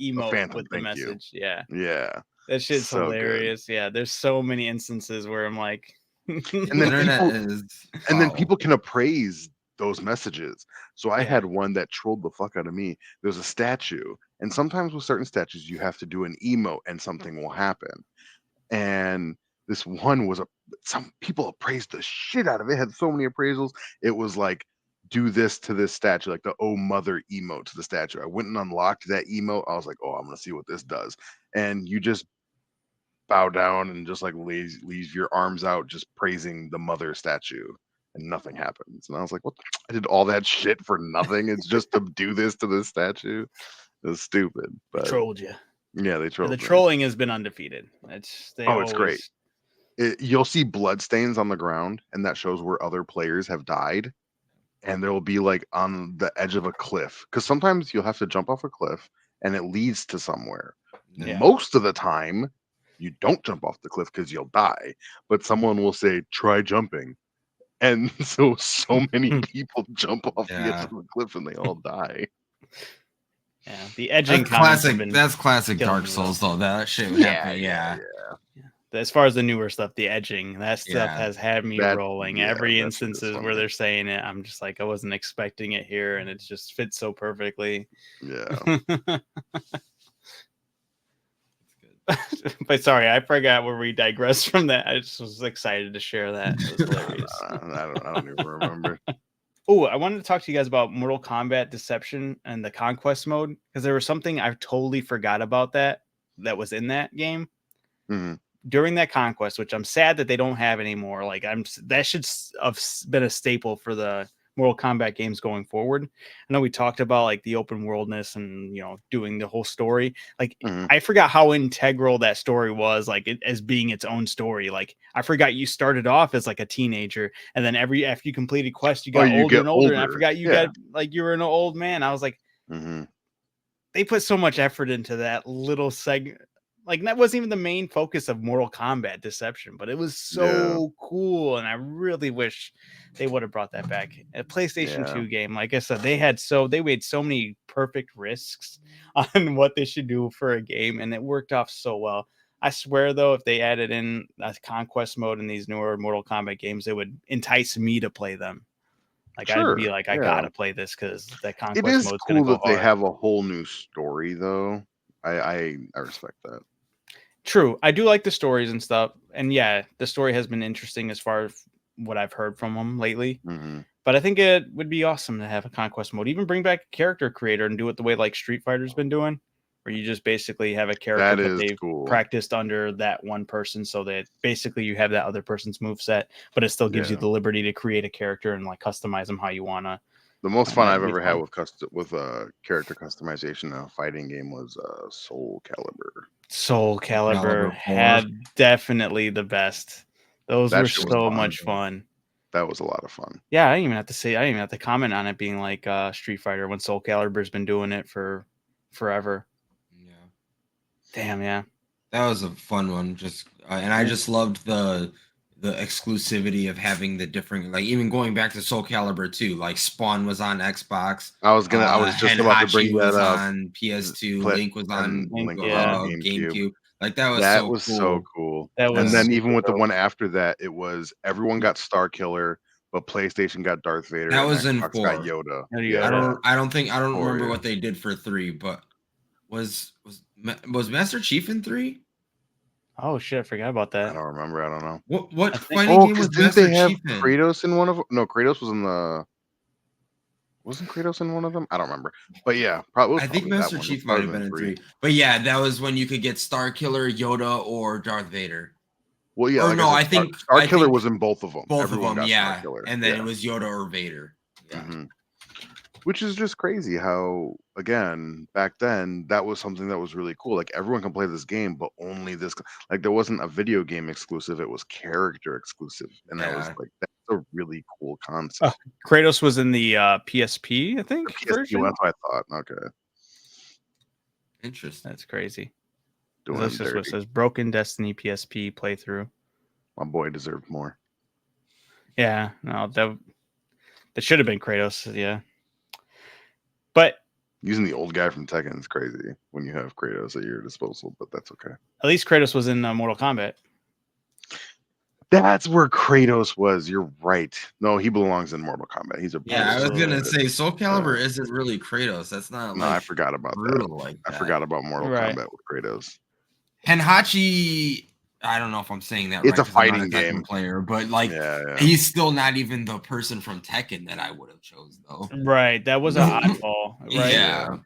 emote phantom, with the thank you. message. Yeah. Yeah. That shit's So good. hilarious. Yeah, there's so many instances where I'm like, And The then internet people, is and then foul. people can appraise those messages. So I Yeah. had one that trolled the fuck out of me. There's a statue, and sometimes with certain statues you have to do an emote and something will happen. And this one was some people appraised the shit out of it. It had so many appraisals. It was like, do this to this statue, like the "Oh Mother" emote to the statue. I went and unlocked that emote. I was like, oh, I'm gonna see what this does. And you just bow down and just like leave your arms out, just praising the mother statue, and nothing happens. And I was like, what? I did all that shit for nothing. It's just to do this to this statue. It was stupid. They But trolled you. yeah, they trolled The me. trolling has been undefeated. It's great. You'll see blood stains on the ground, and that shows where other players have died. And there will be like on the edge of a cliff, because sometimes you'll have to jump off a cliff and it leads to somewhere. Yeah. Most of the time, you don't jump off the cliff because you'll die, but someone will say, try jumping. And so many people jump off the edge of the cliff and they all die. Yeah, the edging That's classic. been That's classic killing Dark me, Souls, though. That shit would happen. Yeah. As far as the newer stuff, the edging, that stuff Yeah. has had me rolling. yeah, Every that shit is instances where funny. they're saying it, I'm just like, I wasn't expecting it here, and it just fits so perfectly. Yeah. But sorry, I forgot where we digressed from that. I just was excited to share that. It was hilarious. I don't even remember. Oh, I wanted to talk to you guys about Mortal Kombat Deception and the Conquest mode, because there was something I totally forgot about that was in that game. Mm-hmm. During that Conquest, which I'm sad that they don't have anymore. Like that should have been a staple for the Mortal Kombat games going forward. I know we talked about like the open worldness and, you know, doing the whole story. Like I forgot how integral that story was, like as being its own story. Like I forgot you started off as like a teenager, and then after you completed quests, you got older and older. And I forgot you got like you were an old man. I was like, they put so much effort into that little segment. Like that wasn't even the main focus of Mortal Kombat Deception, but it was so cool, and I really wish they would have brought that back. A PlayStation 2 game, like I said, they made so many perfect risks on what they should do for a game, and it worked off so well. I swear though, if they added in a conquest mode in these newer Mortal Kombat games, it would entice me to play them. Like I'd be like, I gotta play this because that conquest mode's gonna go hard. They have a whole new story though. I respect that. True. I do like the stories and stuff. And yeah, the story has been interesting as far as what I've heard from them lately. But I think it would be awesome to have a conquest mode. Even bring back a character creator and do it the way like Street Fighter's been doing, where you just basically have a character that they've practiced under that one person, so that basically you have that other person's moveset, but it still gives you the liberty to create a character and like customize them how you want to. The most fun I've ever had with character customization in a fighting game was Soul Calibur. Soul Calibur had definitely the best. Those were so much fun. That was a lot of fun. Yeah, I didn't even have to comment on it being like Street Fighter when Soul Calibur's been doing it for forever. Yeah. Damn, yeah. That was a fun one. Just and I just loved the exclusivity of having the different, like even going back to Soul Calibur 2, like Spawn was on Xbox. I was just about to bring that up. On PS2, Link was on GameCube. Like that was so cool. And then even with the one after that, it was everyone got Star Killer, but PlayStation got Darth Vader. That was in 4. Got Yoda. I don't remember what they did for 3, but was Master Chief in 3? Oh shit, I forgot about that. I don't remember. I don't know. What fighting game was Master Chief in? Kratos in one of them? No, Kratos was in the. Wasn't Kratos in one of them? I don't remember. But yeah, I think Master Chief might have been in 3. But yeah, that was when you could get Star Killer, Yoda, or Darth Vader. Well, yeah. Or no, I think Star Killer was in both of them. Both of them, yeah. And then it was Yoda or Vader. Yeah. Which is just crazy how, again, back then, that was something that was really cool. Like, everyone can play this game, but only this. Like, there wasn't a video game exclusive. It was character exclusive. And that was like, that's a really cool concept. Kratos was in the PSP, I think. PSP, version? That's what I thought. Okay. Interesting. That's crazy. This is what says Broken Destiny PSP playthrough. My boy deserved more. Yeah, no, that should have been Kratos. Yeah. But using the old guy from Tekken is crazy when you have Kratos at your disposal, but that's okay. At least Kratos was in Mortal Kombat. That's where Kratos was. You're right. No, he belongs in Mortal Kombat. He's a I was gonna say Soul Calibur isn't really Kratos. That's not. No, I forgot about that. I forgot about Mortal Kombat with Kratos. Henhachi I don't know if I'm saying that It's right a because I'm not a fighting Tekken game. player, but like Yeah. he's still not even the person from Tekken that I would have chose though. Right. That was an oddball, right? Yeah.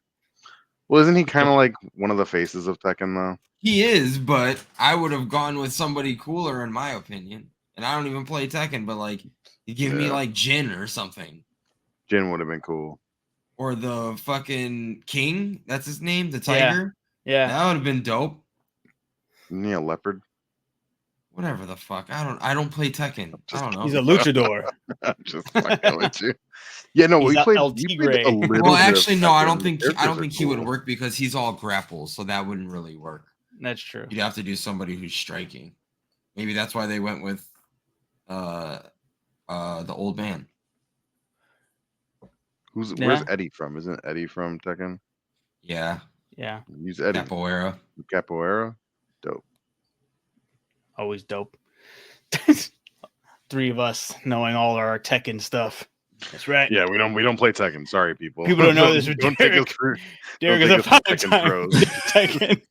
Well, isn't he kind of like one of the faces of Tekken though? He is, but I would have gone with somebody cooler in my opinion. And I don't even play Tekken, but like you give me Yeah. like Jin or something. Jin would have been cool. Or the fucking king, that's his name, the Yeah. tiger. Yeah. That would have been dope. Isn't he a leopard? Whatever the fuck. I don't play Tekken. I don't know. He's a luchador. I'm just fucking with you. Yeah, no, He's we a played. El You played a Tigre. little Well, bit actually, of no, I Tekken. don't The think characters he are would cool. work because he's all grapples, so that wouldn't really work. That's true. You'd have to do somebody who's striking. Maybe that's why they went with the old man. Where's Eddie from? Isn't Eddie from Tekken? Yeah. Yeah. Use Eddie. Capoeira. Dope. Always dope. 3 of us knowing all our Tekken stuff. That's right. Yeah, we don't play Tekken. Sorry, people. People don't know this. Don't take us through. Derek is take a us to five-time pros. Tekken.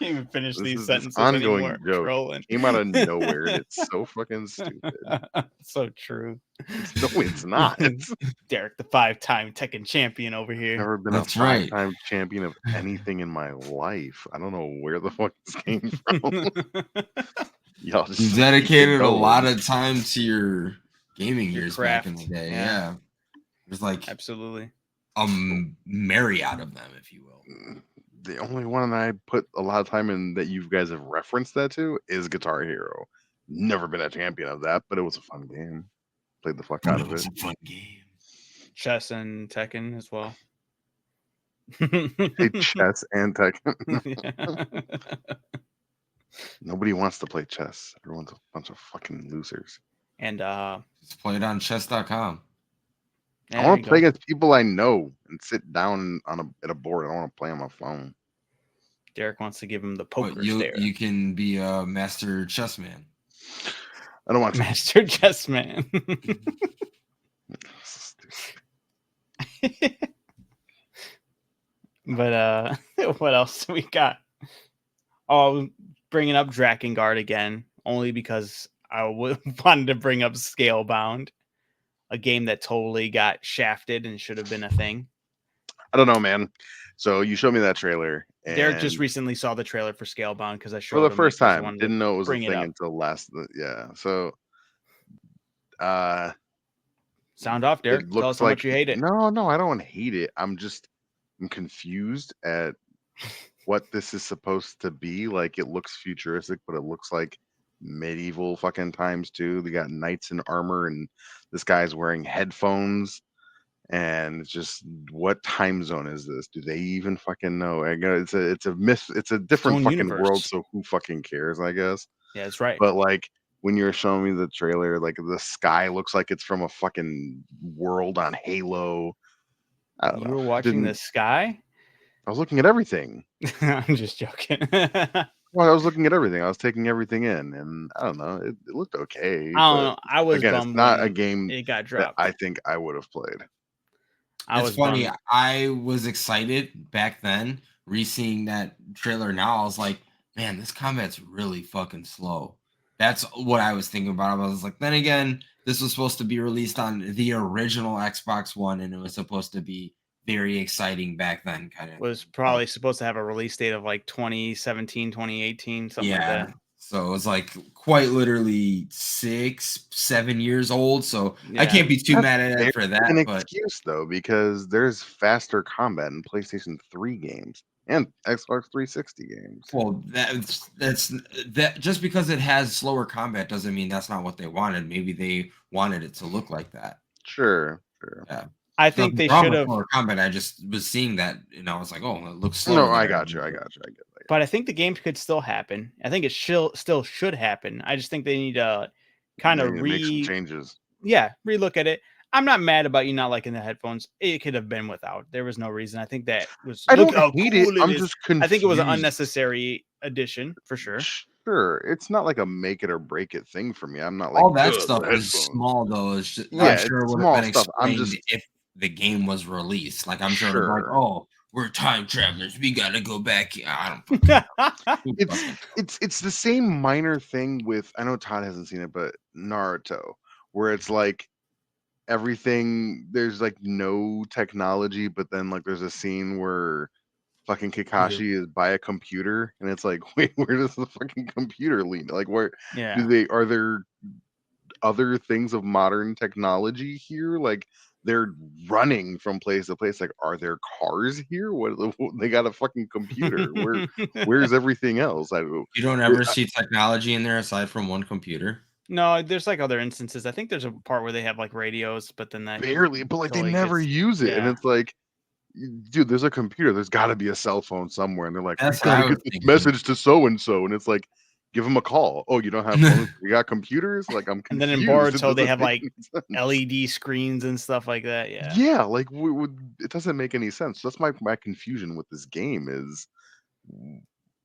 Can't even finish This these is this sentences ongoing anymore. joke. Trolling. Came out of nowhere, and it's so fucking stupid. So true. No, it's not. Derek, the 5-time Tekken champion over here. Never been That's a right. 5-time champion of anything in my life. I don't know where the fuck this came from. Y'all just You dedicated a going. lot of time to your gaming Your years craft. back in the day. Yeah. Yeah. There's like Absolutely. a myriad of them, if you will. The only one that I put a lot of time in that you guys have referenced that to is Guitar Hero. Never been a champion of that, but it was a fun game. Played the fuck out of it. It's a fun game. Chess and Tekken as well. Play chess and Tekken. Yeah. Nobody wants to play chess. Everyone's a bunch of fucking losers. And Just play it on chess.com. I want to play against people I know and sit down at a board. I don't want to play on my phone. Derek wants to give him the poker You stare. you can be a master chess man. I don't want to. Master chess man. But what else we got? Oh, bringing up Drakengard again, only because I wanted to bring up Scalebound, a game that totally got shafted and should have been a thing. I don't know, man. So you showed me that trailer. And Derek just recently saw the trailer for Scalebound because I showed for the him first it, 'cause I time. wanted Didn't to know it was a bring it thing up. until last. Yeah. So Sound off, Derek. it Tell us looks how like much you hate it. No, I don't hate it. I'm confused at what this is supposed to be. Like, it looks futuristic, but it looks like medieval fucking times too. They got knights in armor, and this guy's wearing headphones. And it's just, what time zone is this? Do they even fucking know? I guess it's a myth. It's a different own fucking universe. world. So who fucking cares? I guess. Yeah, that's right. But like, when you're showing me the trailer, like, the sky looks like it's from a fucking world on Halo. I don't You know. were watching the sky? I was looking at everything. I'm just joking. Well, I was looking at everything. I was taking everything in, and I don't know. It looked okay. I don't know. I was again, bummed it's not when a game it got that dropped. I think I would have played. It's funny. I was excited back then, re-seeing that trailer now. I was like, man, this combat's really fucking slow. That's what I was thinking about. I was like, then again, this was supposed to be released on the original Xbox One, and it was supposed to be very exciting back then. Kind of was probably supposed to have a release date of like 2017, 2018, something like that. So it was like quite literally 6-7 years old. So Yeah. I can't be too mad at it for that. An but excuse though, because there's faster combat in PlayStation 3 games and Xbox 360 games. well, that's that. Just because it has slower combat doesn't mean that's not what they wanted. Maybe they wanted it to look like that. Sure. Yeah. I think they should have. Slower combat. I just was seeing that, and I was like, oh, it looks slow. No, I got you. I get that. But I think the game could still happen. I think it still should happen. I just think they need to kind of make some changes. Yeah, relook at it. I'm not mad about you not liking the headphones. It could have been without. There was no reason. I think that was. I don't hate it. I'm just confused. I think it was an unnecessary addition for sure. Sure, it's not like a make it or break it thing for me. I'm not like all that stuff is small though. It's just, I'm sure it would have been explained if the game was released. Like I'm sure, like, oh, we're time travelers. We gotta go back. I don't fucking know. Who It's fucking it's the same minor thing with, I know Todd hasn't seen it, but Naruto, where it's like everything, there's like no technology, but then like there's a scene where fucking You. Kakashi is by a computer, and it's like, wait, where does the fucking computer lead? Like, where Yeah. are there other things of modern technology here? Like, they're running from place to place. Like, are there cars here? They got a fucking computer. Where's everything else? I don't. You don't ever see technology in there aside from one computer? No, there's like other instances. I think there's a part where they have like radios, but then that Barely, but like they totally never gets use it, and yeah. it's like, dude, there's a computer. There's got to be a cell phone somewhere, and they're like, we That's what got to I was get this thinking. message to so and so, and it's like, give them a call. Oh, you don't have phones? We got computers? Like, I'm And then in confused. It Boruto they doesn't have make like any sense. LED screens and stuff like that. Yeah. Yeah, like it doesn't make any sense. That's my confusion with this game is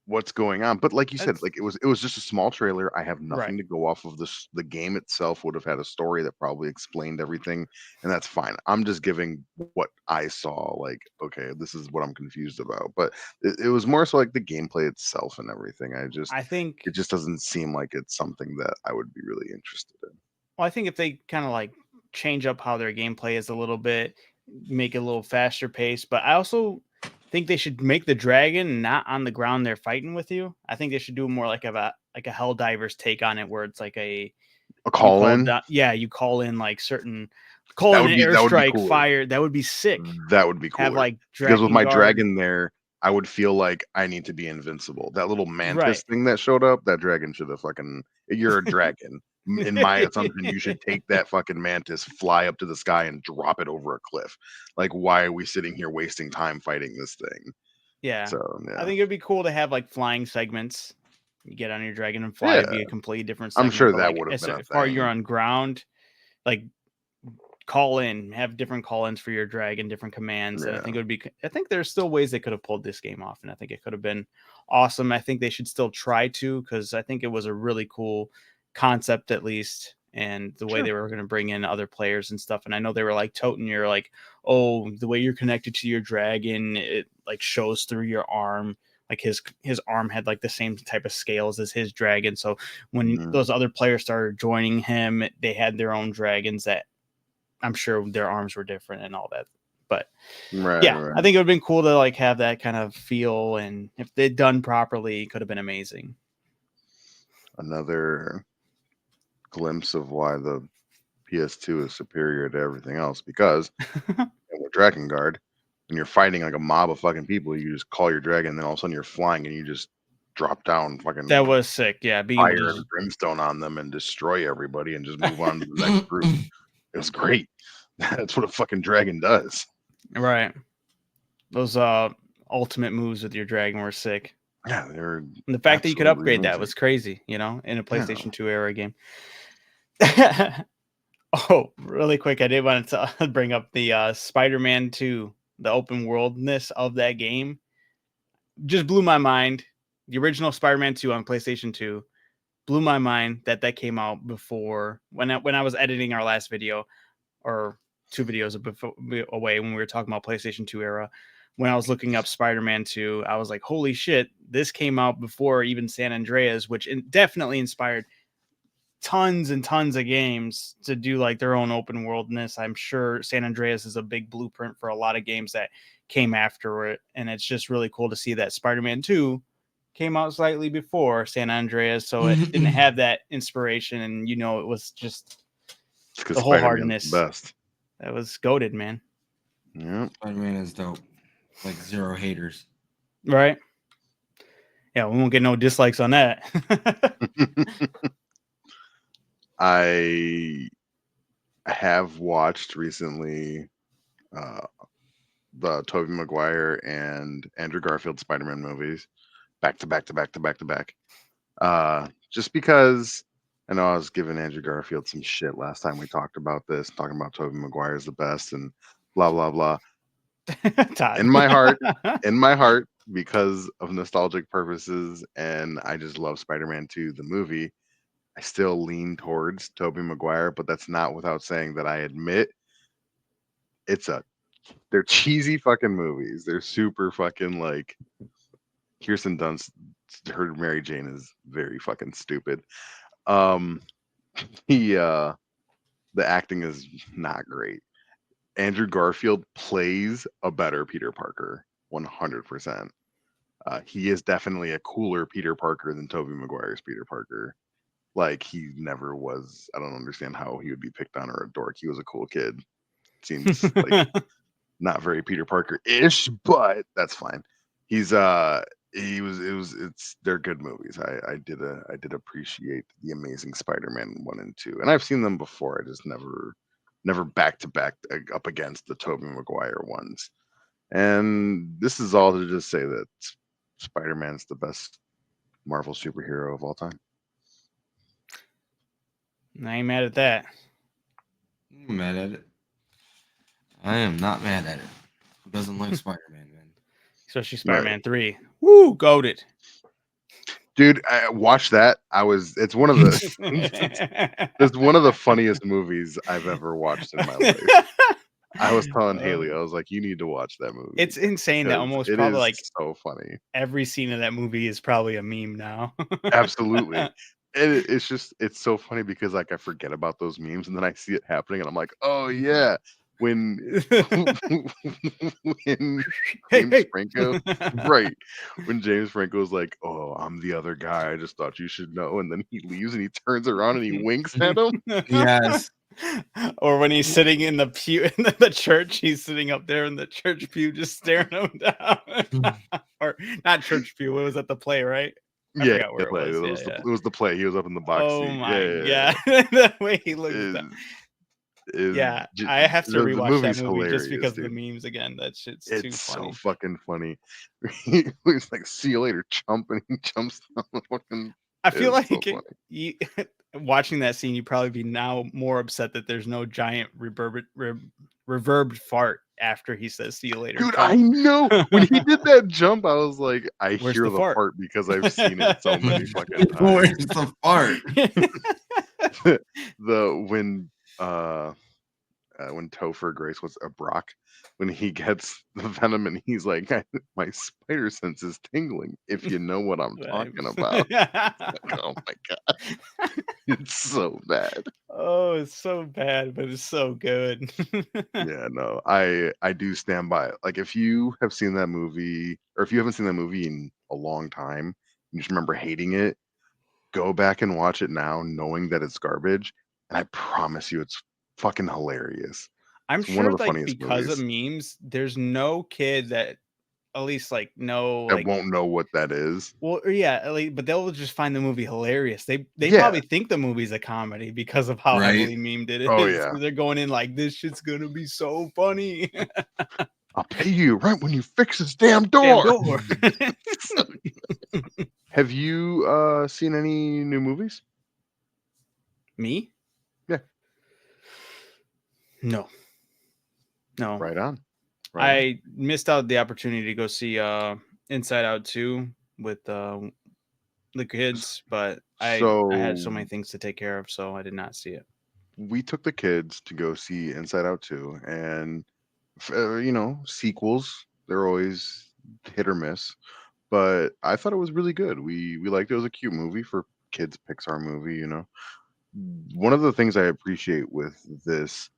what's going on. But like you said, That's like it was just a small trailer. I have right. nothing to go off of. This The game itself would have had a story that probably explained everything, and that's fine. I'm just giving what I saw, like, okay, this is what I'm confused about. But it was more so like the gameplay itself and everything. I think It just doesn't seem like it's something that I would be really interested in. well, I think if they kind of like change up how their gameplay is a little bit, make it a little faster pace, but I also think they should make the dragon not on the ground they're fighting with you. I think they should do more like a Helldivers take on it where it's like a A you call call in, down yeah, you call in like certain call in an that would be airstrike cooler. fire. That would be sick. That would be Have cooler. like Because with dragon my guard. dragon there, I would feel like I need to be invincible. That little Right. mantis thing that showed up, that dragon should have fucking, you're a dragon. In my assumption, you should take that fucking mantis, fly up to the sky, and drop it over a cliff. Like, why are we sitting here wasting time fighting this thing? Yeah. So I yeah, think it'd be cool to have like flying segments. You get on your dragon and fly, it'd yeah, be a completely different I'm segment. sure But that like would have been a as far you're thing. on ground, like call in, have different call-ins for your dragon, different commands. And I Yeah, think it would be I think there's still ways they could have pulled this game off, and I think it could have been awesome. I think they should still try to, because I think it was a really cool concept at least. And the way sure. they were going to bring in other players and stuff. And I know they were like toting you're like, oh, the way you're connected to your dragon, it like shows through your arm. Like his arm had like the same type of scales as his dragon. So when Mhm. those other players started joining him, they had their own dragons that I'm sure their arms were different and all that. But Right, yeah, I right. think it would have been cool to like have that kind of feel, and if they'd done properly, it could have been amazing. Another glimpse of why the PS2 is superior to everything else, because with Dragon Guard, when you're fighting like a mob of fucking people, you just call your dragon, and then all of a sudden you're flying and you just drop down That fucking was sick. Yeah, being able to fire and brimstone on them and destroy everybody and just move on to the next group. Mhm. It was great. That's what a fucking dragon does. right. Those ultimate moves with your dragon were sick. Yeah, they're And the fact that you could absolutely upgrade that amazing. was crazy, in a Yeah. PlayStation 2 era game. Oh, really quick, I did want to bring up the Spider-Man 2, the open worldness of that game. Just blew my mind. The original Spider-Man 2 on PlayStation 2 blew my mind that came out before when I was editing our last video, or two videos away when we were talking about PlayStation 2 era. When I was looking up Spider-Man 2, I was like, holy shit, this came out before even San Andreas, which definitely inspired tons and tons of games to do like their own open worldness. I'm sure San Andreas is a big blueprint for a lot of games that came after it. And it's just really cool to see that Spider-Man 2 came out slightly before San Andreas. So it didn't have that inspiration. And, it was just It's because the Spider-Man's the wholeheartedness best. that was goated, man. Yeah. Spider-Man is dope. Like 0 haters. Right? Yeah, we won't get no dislikes on that. I have watched recently uh, the Tobey Maguire and Andrew Garfield Spider-Man movies back to back to back to back to back. Just because I know I was giving Andrew Garfield some shit last time we talked about this, talking about Tobey Maguire is the best and blah blah blah. Todd. In my heart, because of nostalgic purposes, and I just love Spider-Man 2, the movie, I still lean towards Tobey Maguire, but that's not without saying that I admit it's a they're cheesy fucking movies. They're super fucking like Kirsten Dunst. Her Mary Jane is very fucking stupid. Um, he the acting is not great. Andrew Garfield plays a better Peter Parker, 100%. He is definitely a cooler Peter Parker than Tobey Maguire's Peter Parker. Like he never was. I don't understand how he would be picked on or a dork. He was a cool kid. Seems like not very Peter Parker-ish, but that's fine. He's he was it's they're good movies. I did appreciate the Amazing Spider-Man 1 and 2. And I've seen them before. I just never back to back up against the Tobey Maguire ones. And this is all to just say that Spider-Man's the best Marvel superhero of all time. I ain't mad at that. I'm mad at it. I am not mad at it. Who doesn't like Spider-Man, man? Especially Spider-Man 3. Woo, goated. Dude, I watched that. It's one of the it's one of the funniest movies I've ever watched in my life. I was telling Haley, I was like, you need to watch that movie. It's insane that almost it probably is like so funny. every scene of that movie is probably a meme now. Absolutely. And it's so funny because like I forget about those memes and then I see it happening and I'm like, oh yeah. When when James Franco, right? When James Franco's like, "Oh, I'm the other guy. I just thought you should know," and then he leaves and he turns around and he winks at him. Yes. Or when he's sitting in the pew in the church, he's sitting up there in the church pew just staring him down. Or not church pew. What was that? The play, right? I Yeah, forgot where it was. It was the play. He was up in the box Oh seat. my Yeah. the way he looks at that. Yeah, I have to the rewatch that movie's movie just hilarious, because dude. of the memes again. That shit's too It's funny. so fucking funny. He's like, "See you later, chump," and he jumps down the fucking. I feel It's like so funny. you, watching that scene, you'd probably be now more upset that there's no giant reverbed fart after he says "see you later." Dude, Trump. I know. When he did that jump, I was like, I Where's hear the the fart? fart because I've seen it so many fucking times. Where's the fart? When Topher Grace was a Brock, when he gets the venom and he's like, my spider sense is tingling, if you know what I'm talking about. Like, oh my god. It's so bad. Oh, it's so bad, but it's so good. Yeah, no, I do stand by it. Like if you have seen that movie, or if you haven't seen that movie in a long time, you just remember hating it, go back and watch it now, knowing that it's garbage, and I promise you, it's fucking hilarious. I'm It's one of sure, the like, funniest because of movies memes, there's no kid that at least like know that like won't know what that is. well yeah, like, but they'll just find the movie hilarious. They Yeah. probably think the movie's a comedy because of how Right. heavily memed it is. Oh, yeah. They're going in like this shit's gonna be so funny. I'll pay you right when you fix this damn Damn door. door. Have you seen any new movies? Me? Yeah. No. Right on. I missed out the opportunity to go see Inside Out 2 with the kids, but I had so many things to take care of, so I did not see it. We took the kids to go see Inside Out 2, and sequels, they're always hit or miss, but I thought it was really good. We liked it. It was a cute movie for kids Pixar movie. One of the things I appreciate with this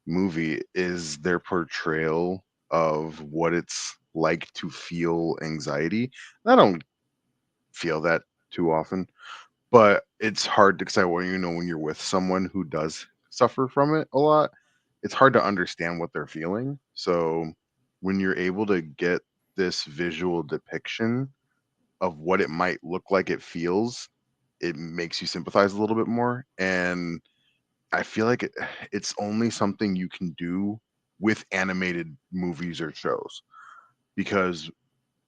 movie is their portrayal of what it's like to feel anxiety. I don't feel that too often, but it's hard because when you're with someone who does suffer from it a lot, it's hard to understand what they're feeling. So when you're able to get this visual depiction of what it might look like it feels, it makes you sympathize a little bit more. And I feel like it's only something you can do with animated movies or shows, because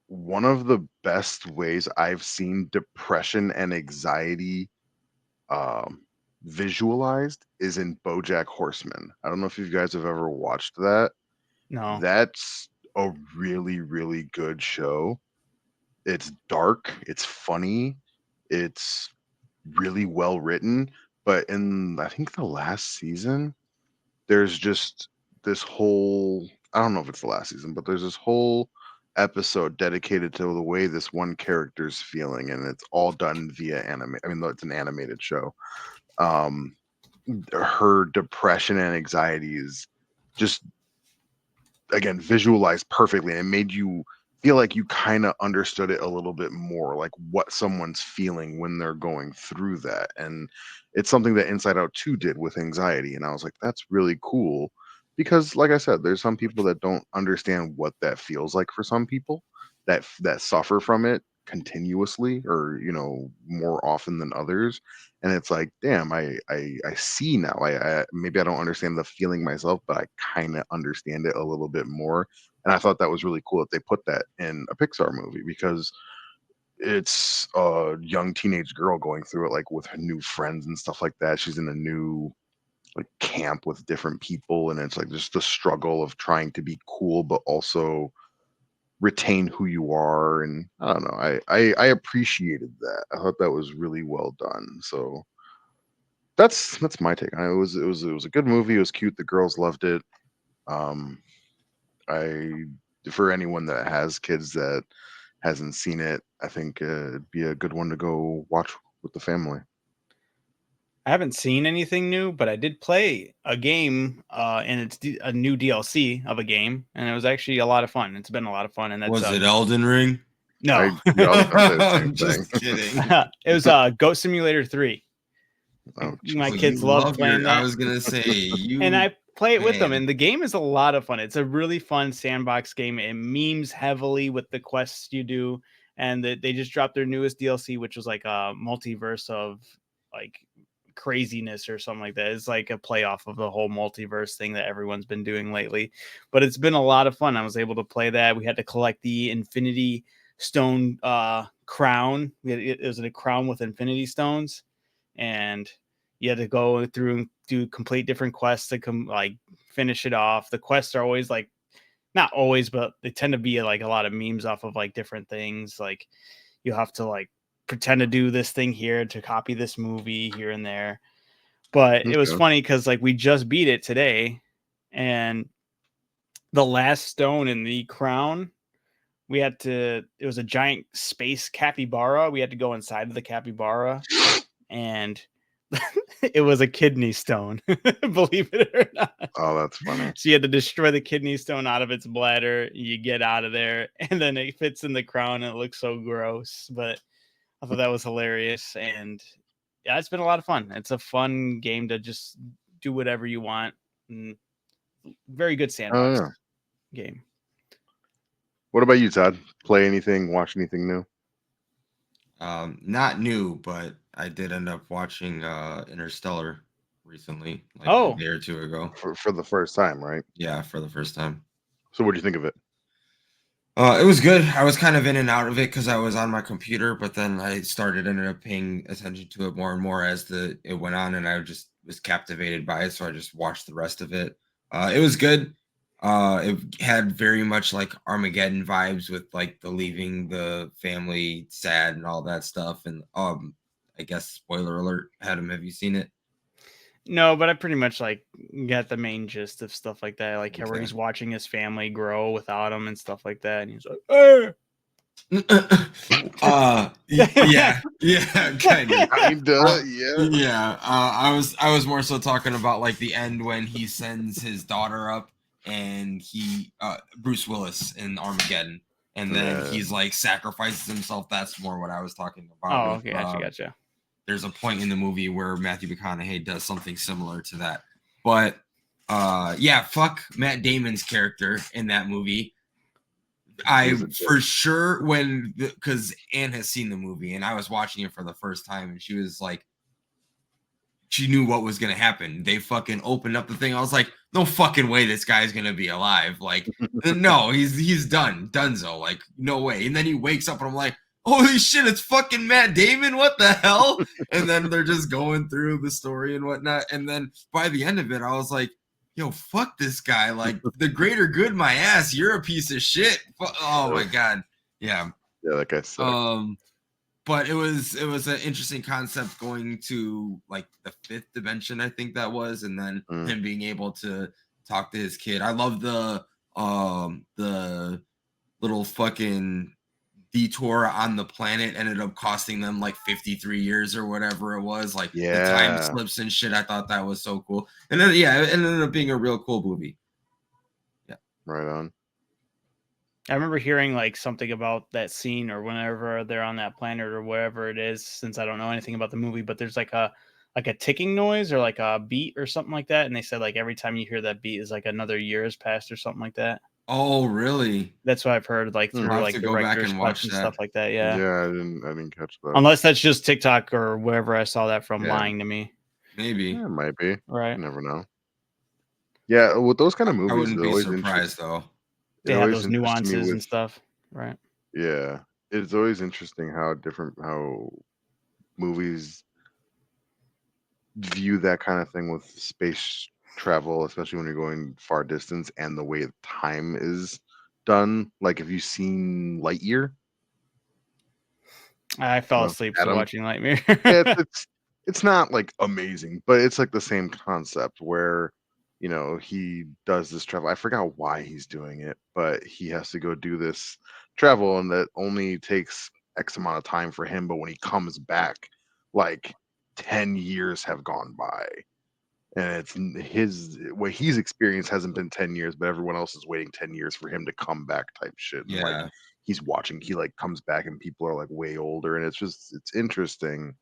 one of the best ways I've seen depression and anxiety um, visualized is in BoJack Horseman. I don't know if you guys have ever watched that. No. That's a really, really good show. It's dark, it's funny, it's really well written. But in I think the last season, there's just this whole I don't know if it's the last season, but there's this whole episode dedicated to the way this one character's feeling, and it's all done via anime. I mean, it's an animated show. Um, her depression and anxieties just again visualized perfectly, and it made you feel like you kind of understood it a little bit more, like what someone's feeling when they're going through that. And it's something that Inside Out 2 did with anxiety, and I was like, that's really cool, because like I said, there's some people that don't understand what that feels like for some people that suffer from it continuously, or more often than others. And it's like, damn, I see now. I maybe I don't understand the feeling myself, but I kind of understand it a little bit more. And I thought that was really cool that they put that in a Pixar movie, because it's a young teenage girl going through it, like with her new friends and stuff like that. She's in a new like camp with different people, and it's like just the struggle of trying to be cool but also retain who you are. And I don't know, I appreciated that. I thought that was really well done. So that's my take on it. It was a good movie. It was cute. The girls loved it. um I For anyone that has kids that hasn't seen it, I think it'd be a good one to go watch with the family. I haven't seen anything new, but I did play a game, and it's a new DLC of a game, and it was actually a lot of fun. It's been a lot of fun, and that's Was it Elden Ring? no, Yeah, I was gonna say the same I'm just thing. kidding. it was Goat Simulator 3. Oh, My Oh, Jesus. you kids love love playing I that, was gonna say and you I play it with them. man. And the game is a lot of fun. It's a really fun sandbox game. It memes heavily with the quests you do, and they just dropped their newest DLC, which was like a multiverse of like craziness or something like that. It's like a play off of the whole multiverse thing that everyone's been doing lately. But it's been a lot of fun. I was able to play that. We had to collect the Infinity Stone crown. It was a crown with Infinity Stones, and you had to go through and do complete different quests to like finish it off. The quests are always like, not always, but they tend to be like a lot of memes off of like different things. Like you have to like pretend to do this thing here to copy this movie here and there. But it was Okay. funny because like we just beat it today, and the last stone in the crown, it was a giant space capybara. We had to go inside of the capybara, and it was a kidney stone, believe it or not. Oh, that's funny. So you had to destroy the kidney stone out of its bladder. You get out of there, and then it fits in the crown, and it looks so gross. But I thought that was hilarious, and yeah, it's been a lot of fun. It's a fun game to just do whatever you want. And very good Oh sandbox yeah. game. What about you, Todd? Play anything? Watch anything new? Not new, but I did end up watching Interstellar recently, like a Oh, day or two ago. For the first time, right? Yeah, for the first time. So what do you think of it? It was good. I was kind of in and out of it because I was on my computer, but then I ended up paying attention to it more and more as it went on, and I just was captivated by it. So I just watched the rest of it. It was good. It had very much like Armageddon vibes with like the leaving the family sad and all that stuff. And I guess spoiler alert, Adam, have you seen it? no, but I pretty much like got the main gist of stuff like that, like where Okay. he's watching his family grow without him and stuff like that, and he's like, "Eh." Yeah, kind of. Kinda, yeah. Yeah, I was more so talking about like the end when he sends his daughter up and he Bruce Willis in Armageddon, and then Yeah. he's like sacrifices himself. That's more what I was talking about. Oh, With okay, gotcha. there's a point in the movie where Matthew McConaughey does something similar to that. But yeah, fuck Matt Damon's character in that movie. I He's a dick. for sure because Anne has seen the movie and I was watching it for the first time and she was like, she knew what was gonna happen. They fucking opened up the thing. I was like, no fucking way this guy's gonna be alive. Like, no, he's donezo. Like, no way. And then he wakes up and I'm like, holy shit, it's fucking Matt Damon. What the hell? And then they're just going through the story and whatnot. And then by the end of it, I was like, yo, fuck this guy. Like, the greater good, my ass. You're a piece of shit. Oh my god. Yeah. Yeah, that guy sucks. But it was an interesting concept going to like the fifth dimension, I think that was, and then Mm. him being able to talk to his kid. I love the the little fucking detour on the planet ended up costing them like 53 years or whatever it was, like the time Yeah. slips and shit. I thought that was so cool. And then yeah, it ended up being a real cool movie. Yeah. Right on. I remember hearing like something about that scene or whenever they're on that planet or wherever it is, since I don't know anything about the movie, but there's like a ticking noise or like a beat or something like that. And they said like every time you hear that beat is like another year has passed or something like that. Oh, really? That's what I've heard like through I'll have like to go back director's and cuts watch and that. stuff like that. Yeah. Yeah, I didn't catch that. Unless that's just TikTok or wherever I saw that from Yeah. lying to me. Maybe. Yeah, it might be. Right. You never know. Yeah, with those kind of I movies, wouldn't it's be always surprised though. They have those nuances and stuff. Right. Yeah, it's always interesting how movies view that kind of thing with space travel, especially when you're going far distance and the way time is done. Like, have you seen Lightyear? I fell asleep Adam? watching Nightmare. Yeah, it's not like amazing, but it's like the same concept where he does this travel. I forgot why he's doing it, but he has to go do this travel, and that only takes X amount of time for him. But when he comes back, like 10 years have gone by, and it's what he's experienced hasn't been 10 years, but everyone else is waiting 10 years for him to come back type shit. And Yeah. like he's watching, he like comes back, and people are like way older, and it's interesting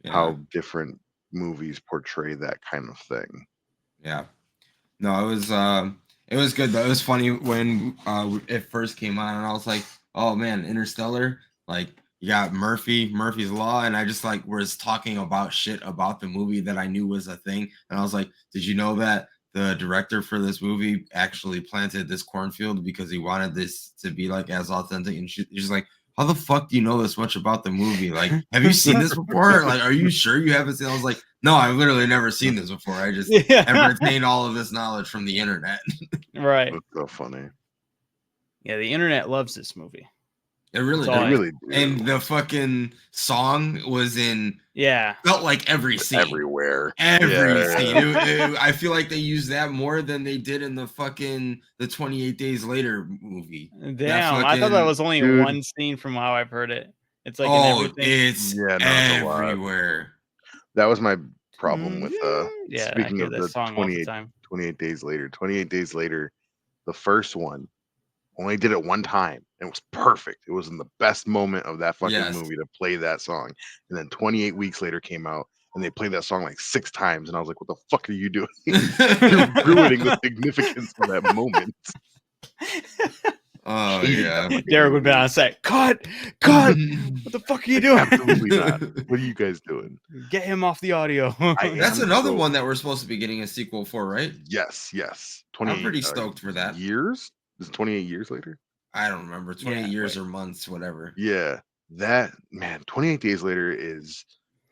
how different movies portray that kind of thing. Yeah. No, it was good though. It was funny when it first came on and I was like, oh man, Interstellar, like you got Murphy's Law, and I just like was talking about shit about the movie that I knew was a thing. And I was like, did you know that the director for this movie actually planted this cornfield because he wanted this to be like as authentic? And she's like, how the fuck do you know this much about the movie? Like, have you seen this before? Like, are you sure you haven't seen? I was like, no, I've literally never seen this before. I just have retained all of this knowledge from the internet. Right. That's so funny. Yeah, the internet loves this movie. It really They really do. And the fucking song was felt like every scene. Everywhere. Every scene. I feel like they used that more than they did in the 28 Days Later movie. Damn, I thought that was only one scene from how I've heard it. It's like in everything. It's everywhere. That was my problem with speaking of the song 28 Days Later. 28 Days Later, the first one, only did it one time. It was perfect. It was in the best moment of that fucking movie to play that song. And then 28 weeks later came out, and they played that song like 6 times. And I was like, what the fuck are you doing? You're ruining the significance of that moment. Oh, yeah. Derek would be on set. Cut! What the fuck are you doing? Absolutely not. What are you guys doing? Get him off the audio. That's another one that we're supposed to be getting a sequel for, right? Yes. I'm pretty stoked for that. Years? Is it 28 years later? I don't remember. 28 years or months, whatever. Yeah. That, man, 28 Days Later is...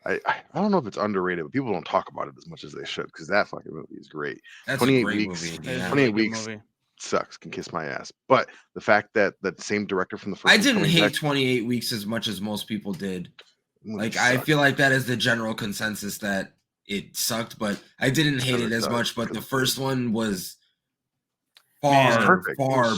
I don't know if it's underrated, but people don't talk about it as much as they should, because that fucking movie is great. That's 28 a great weeks. movie. Yeah. 28 weeks sucks. Can kiss my ass. But the fact that that same director from the first... I didn't hate 28 Weeks as much as most people did. Like, I feel like that is the general consensus that it sucked, but I didn't hate it as much. But the first one was far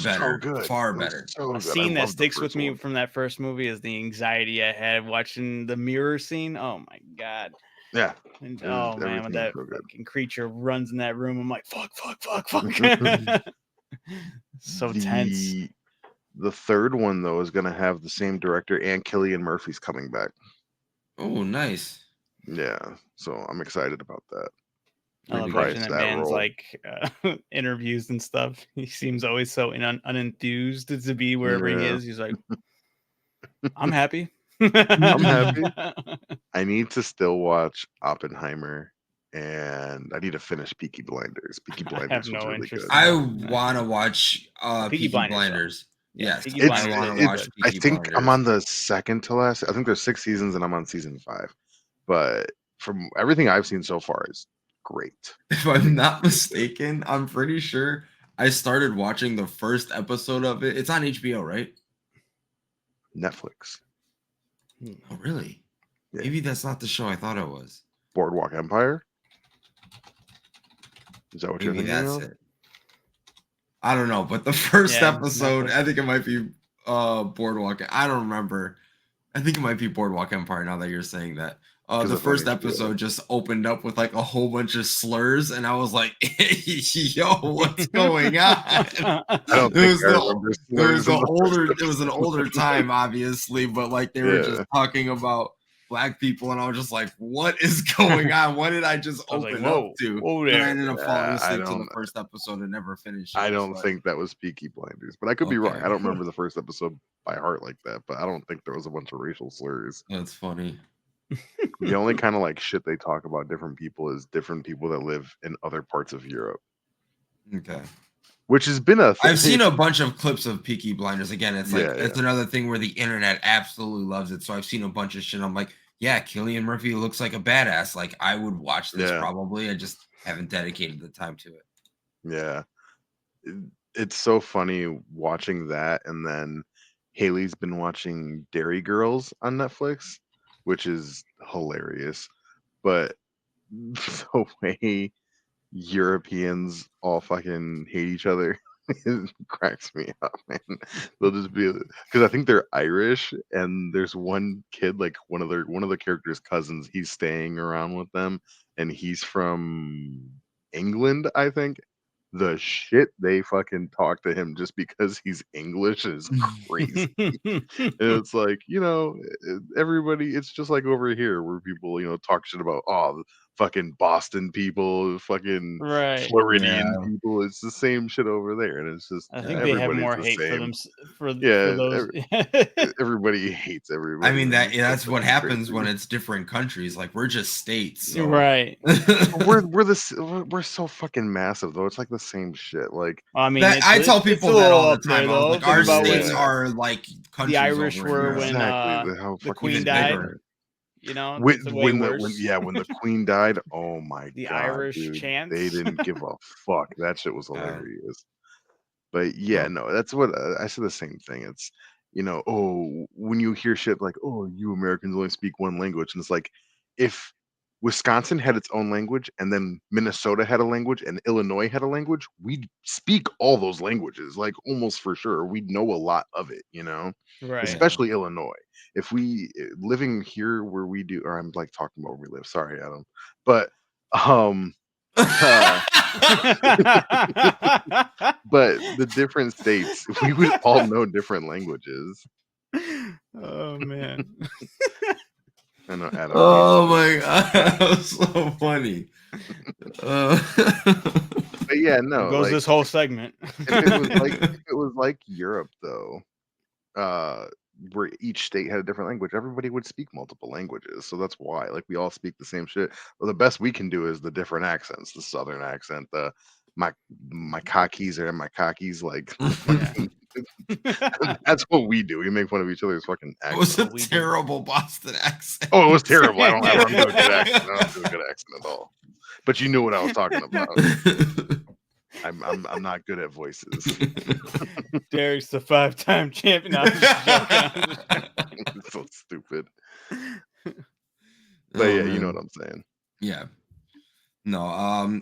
better. So far better. So a scene that sticks with me from that first movie is the anxiety I had watching the mirror scene. Oh my god. Yeah. And, oh man, when that fucking creature runs in that room, I'm like, fuck. So tense. The third one though is gonna have the same director, and Cillian Murphy's coming back. Oh, nice. Yeah, so I'm excited about that. I love watching that man's like interviews and stuff. He seems always so unenthused to be wherever he is. He's like, I'm happy. I'm happy. I need to still watch Oppenheimer, and I need to finish Peaky Blinders. Peaky Blinders was really good. I want to watch Peaky Blinders. Yes, I think I'm on the second to last. I think there's 6 seasons, and I'm on season 5. But from everything I've seen so far, is great. If I'm not mistaken, I'm pretty sure I started watching the first episode of it. It's on HBO, right? Netflix. Oh, really? Yeah. Maybe that's not the show I thought it was. Boardwalk Empire? Is that what you're thinking of? I don't know, but the first Yeah, episode, Netflix. I think it might be Boardwalk. I don't remember. I think it might be Boardwalk Empire now that you're saying that. Because The of funny first shit. episode just opened up with like a whole bunch of slurs, and I was like, "Yo, what's going on?" I don't It think was I the remember it was slurs in the the first older it was an episode. older time, obviously, but like they were just Yeah. talking about black people, and I was just like, "What is going on? What did I just I was like, open up to?" whoa Then I there. ended up falling I asleep to the don't. first episode and never finished I it. don't But think that was Peaky Blinders, but I could be wrong. okay, I don't remember the first episode by heart like that, but I don't think there was a bunch of racial slurs. that's funny. The only kind of like shit they talk about different people is different people that live in other parts of Europe, Okay. which has been a I've thing. seen a bunch of clips of Peaky Blinders. Again, it's like Yeah, it's another thing where the internet absolutely loves it. So I've seen a bunch of shit. I'm like, yeah, Cillian Murphy looks like a badass. Like I would watch this yeah, probably. I just haven't dedicated the time to it. yeah. It's so funny watching that, and then Haley's been watching Dairy Girls on Netflix, which is hilarious. But the way Europeans all fucking hate each other. It cracks me up, man. They'll just be because I think they're Irish, and there's one kid, like one of the characters' cousins. He's staying around with them, and he's from England, I think. The shit they fucking talk to him just because he's English is crazy. And it's like, everybody, it's just like over here where people, talk shit about, oh, the fucking Boston people, fucking Right. Floridian Yeah. people. It's the same shit over there. And it's just, I think they have everybody's more the hate for same. them for Yeah, those. everybody hates I everybody. mean Man. It's so that's what fucking happens when crazy. it's different countries. Like we're just states. So Right. We're so fucking massive though. It's like the same shit. Like, I mean, that I tell it's people a that little all the up there time. I was though. like, Think our about states when yeah, are like countries the Irish over in were Europe. when exactly. How the fucking Queen Even died. bigger. You know, When it's way when worse. when the queen died, oh my The god, Irish dude, they chants. didn't give a fuck. That shit was Uh, hilarious. But yeah, oh. no, that's what I said the same thing. It's oh, when you hear shit like, oh, you Americans only speak one language, and it's like, if Wisconsin had its own language, and then Minnesota had a language, and Illinois had a language, we'd speak all those languages, like almost for sure. We'd know a lot of it, Right. Yeah. especially Illinois. If we living here where we do, or I'm like talking about where we live. Sorry, Adam, but uh, but the different states, we would all know different languages. Oh man. I know Adam hates Oh it. my god, that was so funny. Uh, But yeah, There no, goes like this whole segment. if it was like Europe though, uh where each state had a different language, everybody would speak multiple languages. So that's why, like, we all speak the same shit. Well, the best we can do is the different accents, the southern accent, the my cockies are my cockies, like Yeah. that's what we do. We make fun of each other's fucking it was accents. a we do. terrible Boston accent. Oh, it was terrible. I don't do a good accent. I don't do a good accent at all. But you knew what I was talking about. I'm not good at voices. Derek's the 5-time champion. No, I'm just joking. It's so stupid. But Oh, yeah, you know man. what I'm saying. Yeah. No,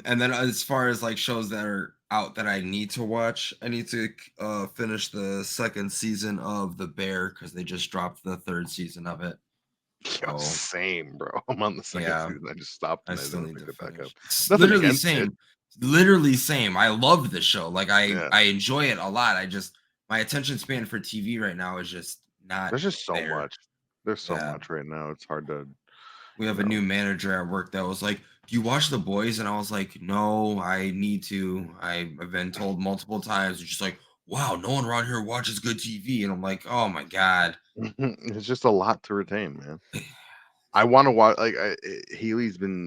and then as far as like shows that are out that I need to watch, I need to finish the second season of The Bear because they just dropped the third season of it. Yeah, So same, bro. I'm on the second yeah, season. I just stopped I and I still didn't need pick to it back up. finish. It's Nothing literally against it. same. Literally same. I love the show. Like Yeah. I enjoy it a lot. I just my attention span for TV right now is just not There's just so there. much. There's so Yeah. much right now. It's hard to, We have you a know. new manager at work that was like, "Do you watch The Boys?" And I was like, "No, I need to. I've been told multiple times." It's just like, "Wow, no one around here watches good TV." And I'm like, "Oh my god." It's just a lot to retain, man. I want to watch. Like,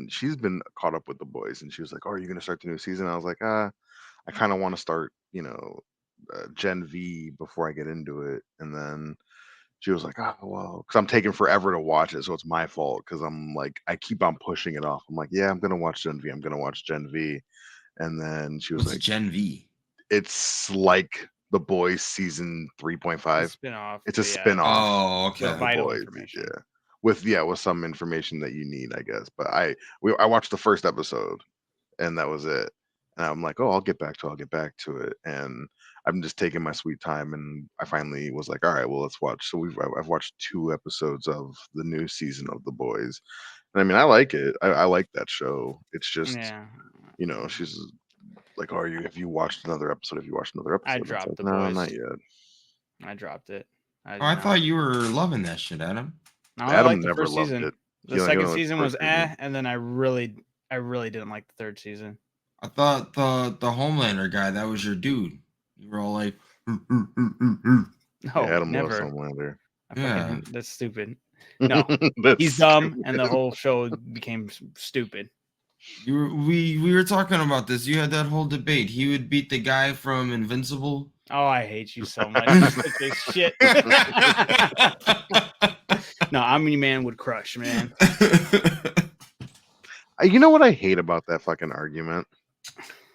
she's been caught up with The Boys, and she was like, "Oh, are you gonna start the new season?" I was like, I kind of want to start, Gen V before I get into it." And then she was like, "Oh, well," because I'm taking forever to watch it, so it's my fault because I'm like, I keep on pushing it off. I'm like, "Yeah, I'm gonna watch Gen V. I'm gonna watch Gen V," and then she was What's like, Gen V? "It's like The Boys season It's 3.5. a spin-off. It's a But yeah, spin-off Oh, with of The okay. vital Boys." information. Yeah. With some information that you need, I guess. But I watched the first episode and that was it. And I'm like, oh, I'll get back to it. And I'm just taking my sweet time. And I finally was like, all right, well, let's watch. So I've watched 2 episodes of the new season of The Boys. And I mean, I like it. I like that show. It's just, Yeah, she's like, oh, have you watched another episode? Have you watched another I episode? And it's dropped like, The no, Boys. not yet. I dropped it. Oh, I thought you were loving that shit, Adam. I only Adam liked the never first loved season. it. The He only second liked the season first was season. and then I really didn't like the third season. I thought the Homelander guy, that was your dude. You were all like, No, Adam loves never. Homelander. Yeah. That's stupid. No, That's he's dumb, stupid. and the whole show became stupid. We were talking about this. You had that whole debate. He would beat the guy from Invincible. Oh, I hate you so much. You're such a shit. No, Omni-Man would crush, man. You know what I hate about that fucking argument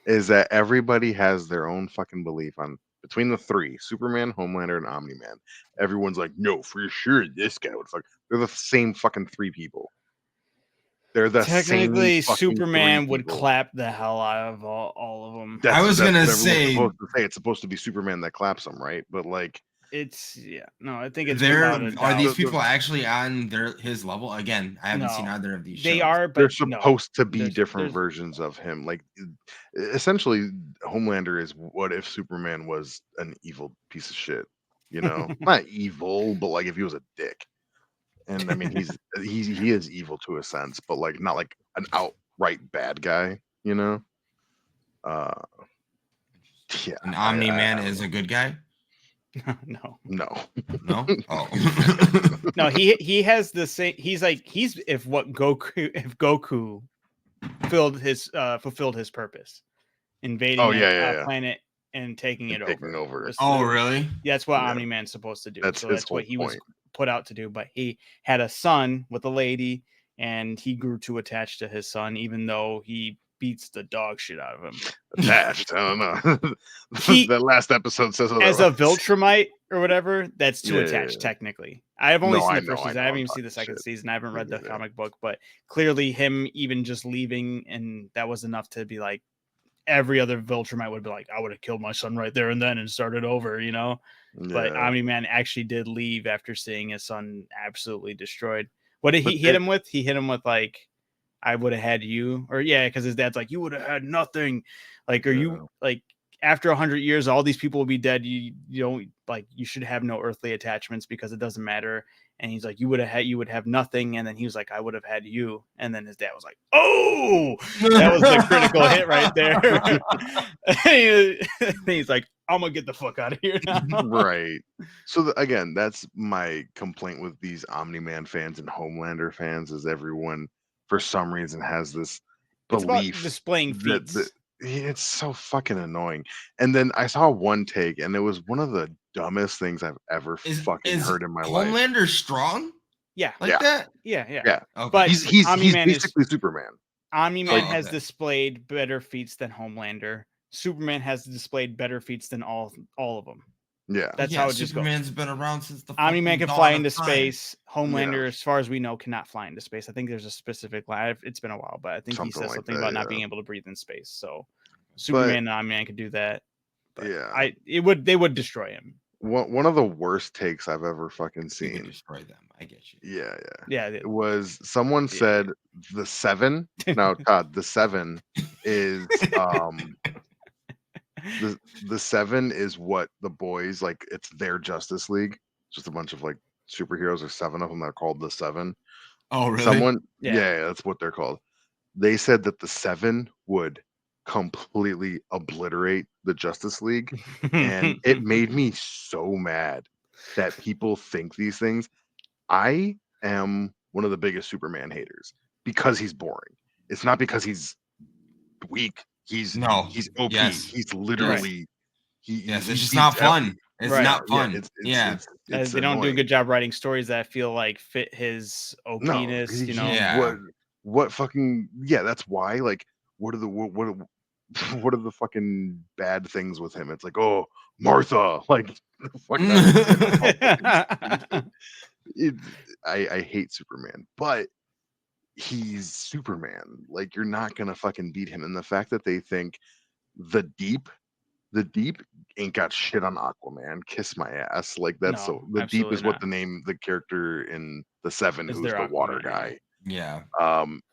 is that everybody has their own fucking belief on between the three, Superman, Homelander, and Omni-Man. Everyone's like, no, for sure, this guy would fuck. They're the same fucking three people. They're the Technically, same fucking Superman three would people. clap the hell out of all of them. I was gonna what everyone's say- supposed to say. It's supposed to be Superman that claps them, right? But like, It's no, I think it's There without a are doubt. these people actually on his level? Again, I haven't seen No, either of these. They shows. are, but they're supposed to be There's- different there's- versions of him. Like, essentially, Homelander is what if Superman was an evil piece of shit. You know, not evil, but like if he was a dick. And I mean, he is evil to a sense, but like not like an outright bad guy. You know. Yeah. An Omni-Man is a good guy. no, No. No. Oh. no. He has the same. He's if Goku fulfilled his purpose, invading Oh, a yeah. planet and taking it Taking over. over. Oh, really? That's what Yeah. Omni-Man's supposed to do. That's so his that's what whole he was point. put out to do. But he had a son with a lady, and he grew too attached to his son, even though he beats the dog shit out of him. Attached. I don't know. He- that last episode says As a otherwise. Viltrumite or whatever, that's too Yeah, attached yeah. technically. I have only No, seen I the first know, season. I I'm haven't even seen the talking second shit. season. I haven't Me read the neither. comic book, but clearly him even just leaving, and that was enough to be like every other Viltrumite would be like, I would have killed my son right there and then and started over, you know? But Yeah. Omni-Man actually did leave after seeing his son absolutely destroyed. What did But he hit him with? He hit him with like, I would have had you, or because his dad's like, you would have had nothing. Like, are you like after 100 years, all these people will be dead. You don't like, you should have no earthly attachments because it doesn't matter. And he's like, you would have nothing. And then he was like, I would have had you. And then his dad was like, oh, that was the critical hit right there. And he's like, I'm gonna get the fuck out of here now. Right. So again, that's my complaint with these Omni-Man fans and Homelander fans is everyone for some reason has this It's about belief displaying that feats. it's so fucking annoying. And then I saw one take and it was one of the dumbest things I've ever fucking heard in my life. Homelander strong Yeah. like Yeah. that? Yeah. Okay. But He's Omni-Man is- basically Superman. Omni-Man Oh, has okay. displayed better feats than Homelander. Superman has displayed better feats than all of them. Yeah. That's how it just goes. Superman's been around since the Omni-Man fucking can fly dawn into of time. space. Homelander, as far as we know, cannot fly into space. I think there's a specific line. It's been a while, but I think he Something says like something that, about not yeah. being able to breathe in space. So Superman and Omni-Man could do that. But Yeah. they would destroy him. One of the worst takes I've ever fucking You could seen. destroy them. I get you. Yeah. Yeah. It was someone Yeah. said the 7. Now, Todd, the 7 is the 7 is what the boys like. It's their Justice League. Just a bunch of like superheroes. There's 7 of them that are called the 7. Oh, really? Someone, Yeah. yeah, that's what they're called. They said that the 7 would completely obliterate the Justice League, and it made me so mad that people think these things. I am one of the biggest Superman haters because he's boring. It's not because he's weak. He's OP. Yes. He's literally Yes, he it's just beats not fun. It's Right. not fun. It's they don't do a annoying. good job writing stories that feel like fit his OPness, he- you know. Yeah. what fucking that's why like what are the what are the fucking bad things with him? It's like, oh, Martha, like fuck that. I hate Superman, but he's Superman. Like, you're not gonna fucking beat him. And the fact that they think The Deep, the Deep ain't got shit on Aquaman. Kiss my ass. Like that's No, so. The Deep absolutely is what not. the character in the Seven, Is who's there the water Aquaman? guy. Yeah.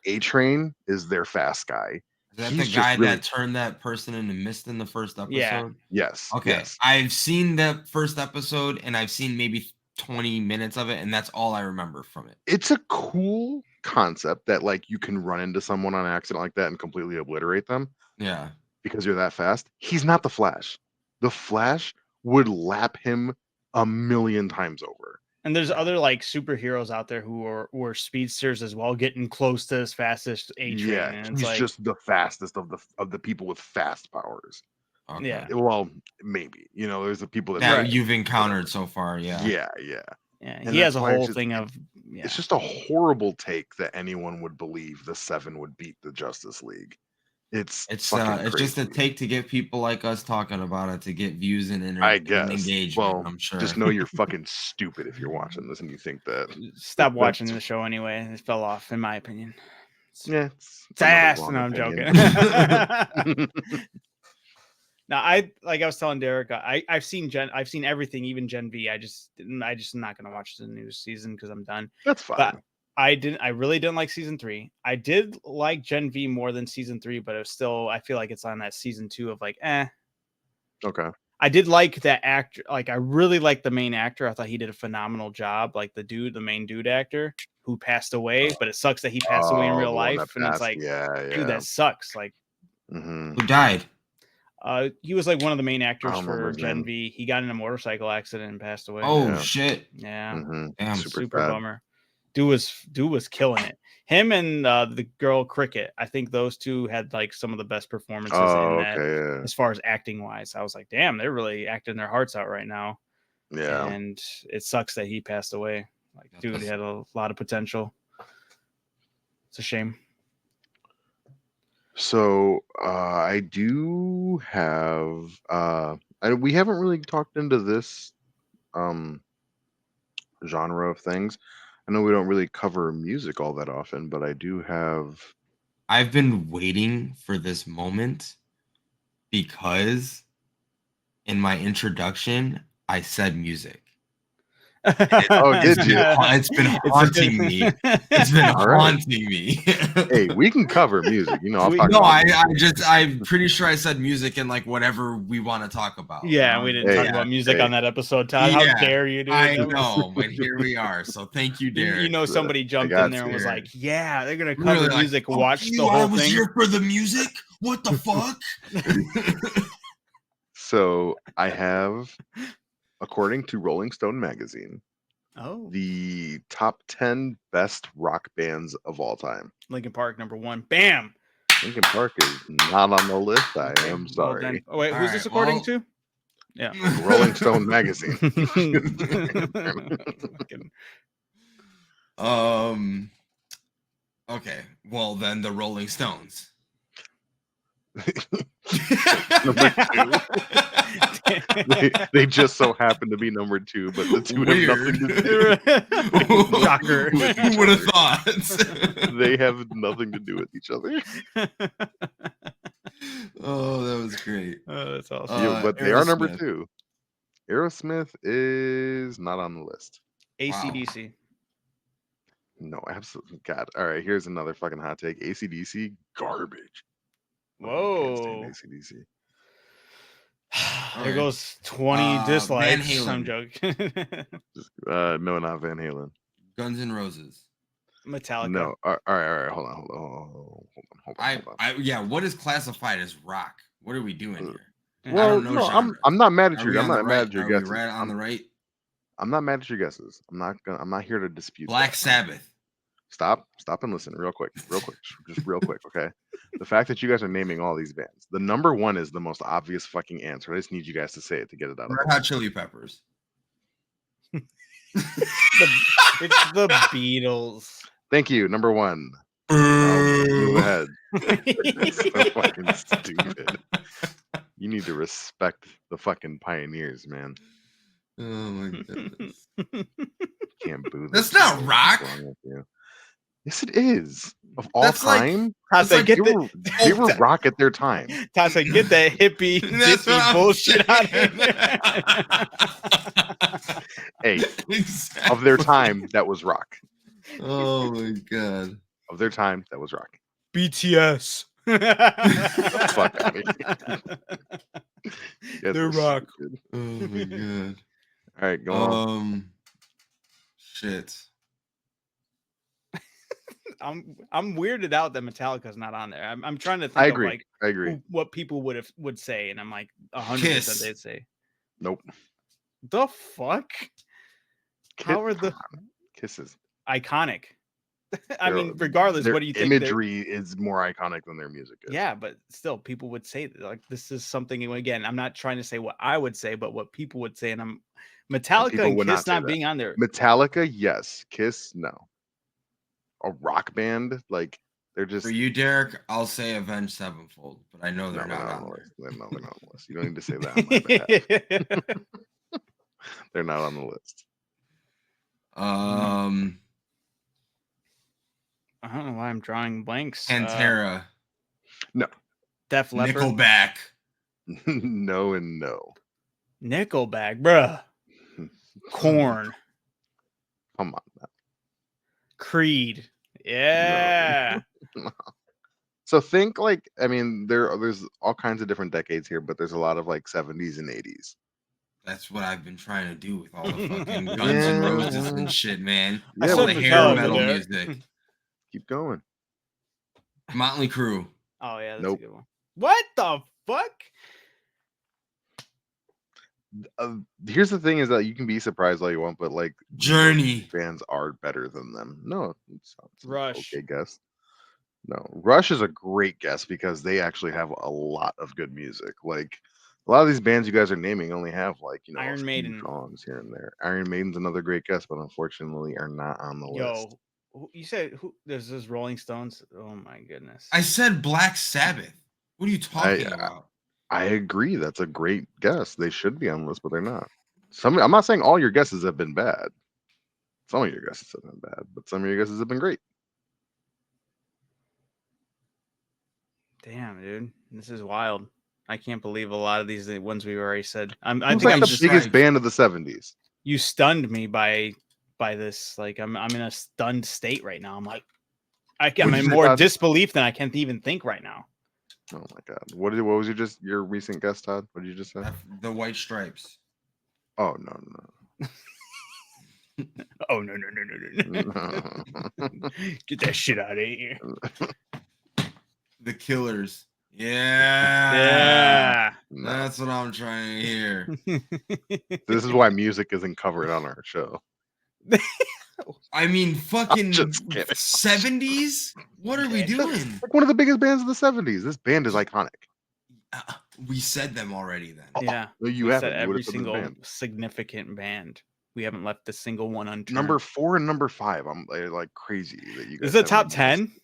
A Train is their fast guy. Is that He's the just guy really that turned that person into mist in the first Yeah. episode? yes, Okay. yes. I've seen the first episode and I've seen maybe 20 minutes of it, and that's all I remember from it. It's a cool concept that like you can run into someone on accident like that and completely obliterate them Yeah. because you're that fast. He's not the Flash. The Flash would lap him a million times over. And there's other like superheroes out there who were speedsters as well, getting close to as fast as A Train. Yeah, And it's he's like, just the fastest of the people with fast powers. Okay. yeah, Well, maybe there's the people that That Right. you've encountered so far, yeah. yeah. yeah. And He has that's a why whole thing of it's just a horrible take that anyone would believe the Seven would beat the Justice League. It's fucking it's just a crazy. take to get people like us talking about it, to get views and I and guess. engagement. Well, I'm sure. just know you're fucking stupid if you're watching this and you think that. Stop watching the show anyway. It fell off, in my opinion. Yeah, It's another ass. wrong No, I'm opinion. joking. Now, I was telling Derek, I've seen everything, even Gen V. I just am not gonna watch the new season because I'm done. That's fine. But I really didn't like season 3. I did like Gen V more than season 3, but it was still, I feel like it's on that season 2 of like, Okay. I did like that actor. Like, I really liked the main actor. I thought he did a phenomenal job. Like the main dude actor who passed away, but it sucks that he passed away in real the one that life. And it's passed. like, Yeah. dude, that sucks. Like, Mm-hmm. Who died? he was like one of the main I actors don't remember for his Gen name. V. He got in a motorcycle accident and passed away. Oh Yeah. shit. Yeah. Mm-hmm. Damn. Super sad. bummer. Dude was killing it. Him and the girl Cricket, I think those two had like some of the best performances in that, Okay. as far as acting wise. I was like, damn, they're really acting their hearts out right now. Yeah. And it sucks that he passed away. Like, dude had a lot of potential. It's a shame. So I do have we haven't really talked into this genre of things. I know we don't really cover music all that often, but I do have. I've been waiting for this moment because in my introduction I said music. Oh, did you? It's been haunting me. It's been All right. haunting me. Hey, we can cover music. I'll talk No, about I'm pretty sure I said music in like whatever we want to talk about. Yeah, we didn't talk about music on that episode, Todd. How dare you, dude? I know, but here we are. So thank you, Derek. Somebody jumped in there and was like, "Yeah, they're gonna cover music. Like, watch the whole I was thing." here for the music. What the fuck? So I have, according to Rolling Stone magazine, the top 10 best rock bands of all time. Linkin Park #1. Bam. Linkin Park is not on the list. I am sorry. Oh wait, who's this according to? Yeah, Rolling Stone magazine. Okay. Well, then the Rolling Stones. Number 2. they just so happen to be number 2, but the two have nothing to do. Shocker. Who would have thought? They have nothing to do with each other. Oh, that was great. Oh, that's awesome. Yeah, but they are number 2. Aerosmith is not on the list. AC/DC. Wow. No, absolutely. God. All right, here's another fucking hot take. AC/DC, garbage. Whoa. AC/DC. There goes 20 dislikes. Van Halen. I'm joking. No, not Van Halen. Guns N' Roses. Metallica. No. All right. Hold on. Yeah. What is classified as rock? What are we doing here? Well, no, I'm not mad at you. I'm not mad at your guesses. Right on the right. I'm not mad at your guesses. I'm not here to dispute. Black Sabbath. Stop and listen real quick, just real quick, okay? The fact that you guys are naming all these bands, the number 1 is the most obvious fucking answer. I just need you guys to say it to get it out. Red Hot Chili Peppers. It's the Beatles. Thank you. Number 1. Move ahead. So fucking stupid. You need to respect the fucking pioneers, man. Oh my goodness. Can't boo. That's not rock. Yes, it is. Of all That's like- time, Todd It's said, like get they the were, they were Todd- rock at their time. Todd said, get that hippie That's what dippy I'm bullshit out of saying. Hey, Exactly. of their time, that was rock. Oh my god. Of their time, that was rock. BTS. The fuck out of here. They're rock. Oh my god. All right, go on. Shit. I'm weirded out that Metallica's not on there. I'm trying to think I of agree. like I agree. what people would say, and I'm like 100% Kiss. they'd say. Nope. The fuck? How are the Kisses? iconic? I Their- mean, regardless, their what do you think? they're- imagery is more iconic than their music is. Yeah, but still, people would say that, like, this is something. Again, I'm not trying to say what I would say, but what people would say, and I'm Metallica people and would not Kiss say not that. being on there. Metallica, yes. Kiss, no. A rock band, like they're just. For you, Derek, I'll say Avenged Sevenfold, but I know No, they're not on the there. list. No, they're not on the list. You don't need to say that on my behalf. They're not on the list. I don't know why I'm drawing blanks. Pantera, Def Leppard, Nickelback. No and no. Nickelback, bruh. Korn, Come on. Creed. Yeah. So think like, I mean, there's all kinds of different decades here, but there's a lot of like 70s and 80s. That's what I've been trying to do with all the fucking Guns N' Roses and shit, man. I Yeah, all said the well, hair Metallica metal there. music. Keep going. Motley Crue. Oh yeah, that's Nope. a good one. What the fuck? Here's the thing: is that you can be surprised all you want, but like Journey. bands are better than them. No, it's an Rush. okay guess. No, Rush is a great guess because they actually have a lot of good music. Like a lot of these bands you guys are naming only have like a Iron few Maiden. songs here and there. Iron Maiden's another great guess, but unfortunately are not on the list. You said who? There's this Rolling Stones. Oh my goodness. I said Black Sabbath. What are you talking about? I agree. That's a great guess. They should be on the list, but they're not. I'm not saying all your guesses have been bad. Some of your guesses have been bad, but some of your guesses have been great. Damn, dude, this is wild. I can't believe a lot of these ones we already said. I Who's think like I'm the just biggest band of the 70s? You stunned me by this. Like I'm in a stunned state right now. I'm like, I'm What'd in you say, more Todd? disbelief than I can even think right now. Oh my god! What was your recent guess, Todd? What did you just say? The White Stripes. Oh no. Oh no. Get that shit out of here. The Killers. Yeah. Yeah. No. That's what I'm trying to hear. This is why music isn't covered on our show. I mean, fucking just kidding. 70s? What are we doing? Like one of the biggest bands of the 70s. This band is iconic. We said them already then. Yeah. No, you We haven't. said You every would've said this single band. significant band. We haven't left a single one unturned. Number 4 and number 5. I'm like crazy that you guys. Is it top haven't 10?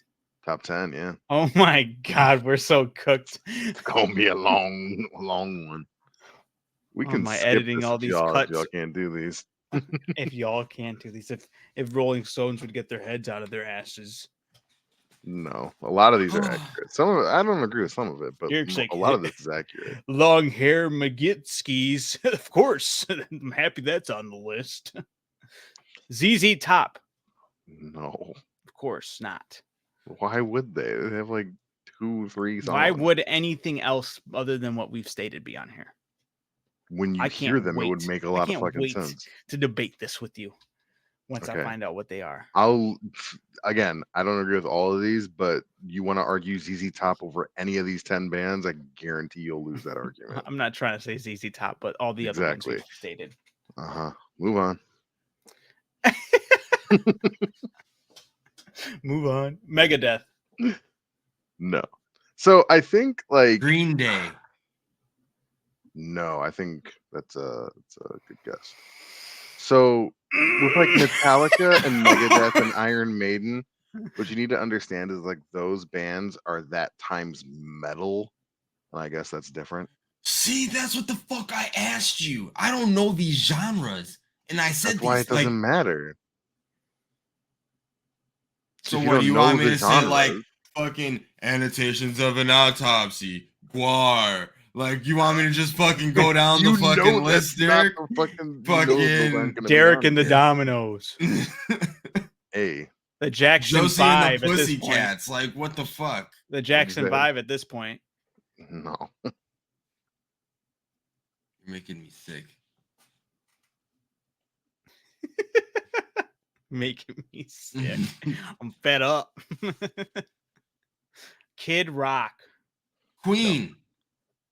Top 10, yeah. Oh my god, we're so cooked. It's gonna be a long one. We Oh, can my skip editing this all if these y'all, cuts. If y'all can't do these. If y'all can't do these, if Rolling Stones would get their heads out of their asses. No, a lot of these are accurate. Some of it, I don't agree with some of it, but Eric's like, a lot of this is accurate. Long hair McGitskis. Of course. I'm happy that's on the list. ZZ Top. No, Of course not. why would they? They have like 2, 3 songs. Why would anything else other than what we've stated be on here? when you I hear can't them, it would wait. make a I lot of can't fucking wait sense. to debate this with you once Okay. I find out what they are. Again, I don't agree with all of these, but you want to argue ZZ Top over any of these 10 bands, I guarantee you'll lose that argument. I'm not trying to say ZZ Top, but all the other ones we've stated. Move on. Move on. Megadeth. No. So I think like Green Day. no, I think that's a good guess. So with like Metallica and Megadeth and Iron Maiden, what you need to understand is like those bands are that times metal, and I guess that's different. See, that's what the fuck I asked you. I don't know these genres. And I said That's why it doesn't matter. So if you what do don't you know want me the to say? Like genres, fucking annotations of an autopsy, Guar. Like you want me to just fucking go down the you fucking know that's list, not Derek? the fucking. You know those aren't Fucking going to be Derek on and the here. Dominoes, Hey, the Jackson Josie and the 5 at this point. Pussycats. Like what the fuck? The Jackson say? 5 at this point. no. You're making me sick. Making me sick. I'm fed up. Kid Rock. Queen.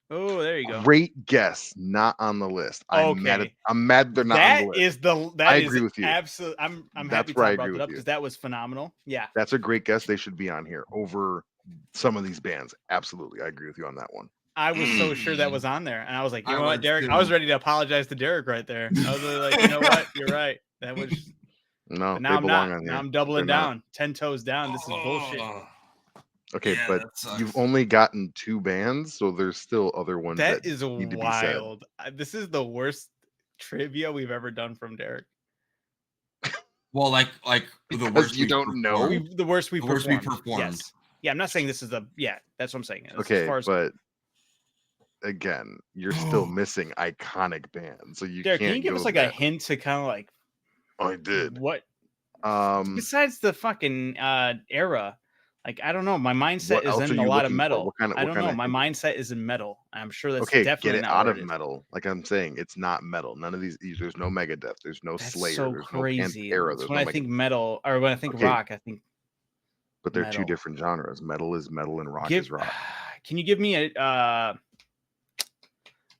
Oh, there you go. Great guess, not on the list. I'm mad. Okay. I'm mad they're not on the That list. is the that I is agree with you. absolute. I'm That's happy where I Todd brought agree it with up you. because that was phenomenal. Yeah. That's a great guess. They should be on here over some of these bands. Absolutely, I agree with you on that one. I was so sure that was on there, and I was like, you I know what, was Derek? too. I was ready to apologize to Derek right there. I was really like, you know what? You're right. That was. No, But now they I'm belong not. on here. Now I'm doubling They're not. down. 10 toes down. This is bullshit. Okay, Yeah, but that sucks. you've only gotten 2 bands, so there's still other ones that That is need to be said. wild. This is the worst trivia we've ever done from Derek. Well, like the Because worst you we don't know? performed. The worst we The worst we performed. performed. Yes. Yeah, I'm not saying this is a. Yeah, that's what I'm saying. As Okay, far as, but again, you're still missing iconic bands, so you Derek, can can't you give go us like that. a hint to kind of like I did. what Besides besides the fucking era? Like I don't know. My mindset What is else are in a you lot of looking for? metal. What kind I of don't know. My hint? mindset is in metal. I'm sure that's Okay, get definitely it not out where of it is. metal. Like I'm saying, it's not metal. None of these. There's no Megadeth. There's no That's Slayer. so There's no crazy. Pantera. It's There's when no I Megadeth. think metal, or when I think Okay, rock, I think but they're 2 metal. different genres. Metal is metal, and rock is rock. Can you give me a?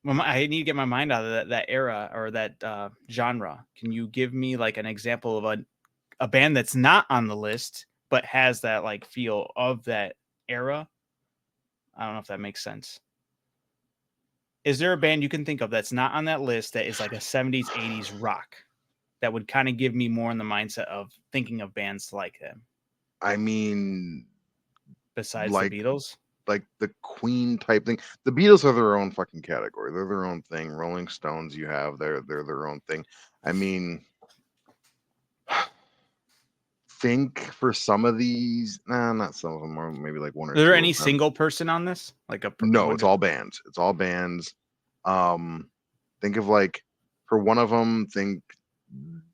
I need to get my mind out of that era or that genre. Can you give me like an example of a band that's not on the list but has that like feel of that era? I don't know if that makes sense. Is there a band you can think of that's not on that list that is like a 70s, 80s rock that would kind of give me more in the mindset of thinking of bands like them? I mean, Besides like the Beatles? like the Queen type thing. The Beatles are their own fucking category. They're their own thing. Rolling Stones, you have they're their own thing. I mean, think for some of these, not some of them, or maybe like 1 or 2. Is there of any them. single person on this? Like a No, it's all bands. It's all bands. Think of like for one of them, think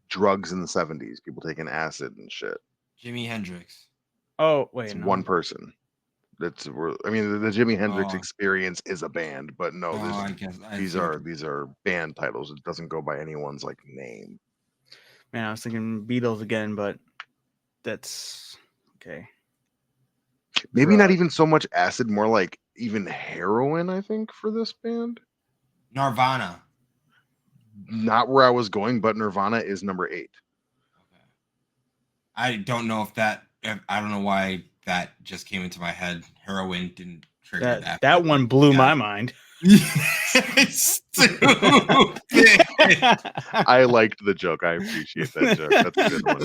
drugs in the 70s, people taking acid and shit. Jimi Hendrix. Oh wait, It's no. one person. I mean, the Jimi Hendrix Oh. Experience is a band, but no, I guess these are band titles. It doesn't go by anyone's like name. Man, I was thinking Beatles again, but that's okay. Maybe not even so much acid, more like even heroin, I think, for this band. Nirvana. Not where I was going, but Nirvana is number 8. Okay. I don't know I don't know why that just came into my head. Heroin didn't trigger that. That one blew my mind. Stupid. I liked the joke. I appreciate that joke. That's a good one.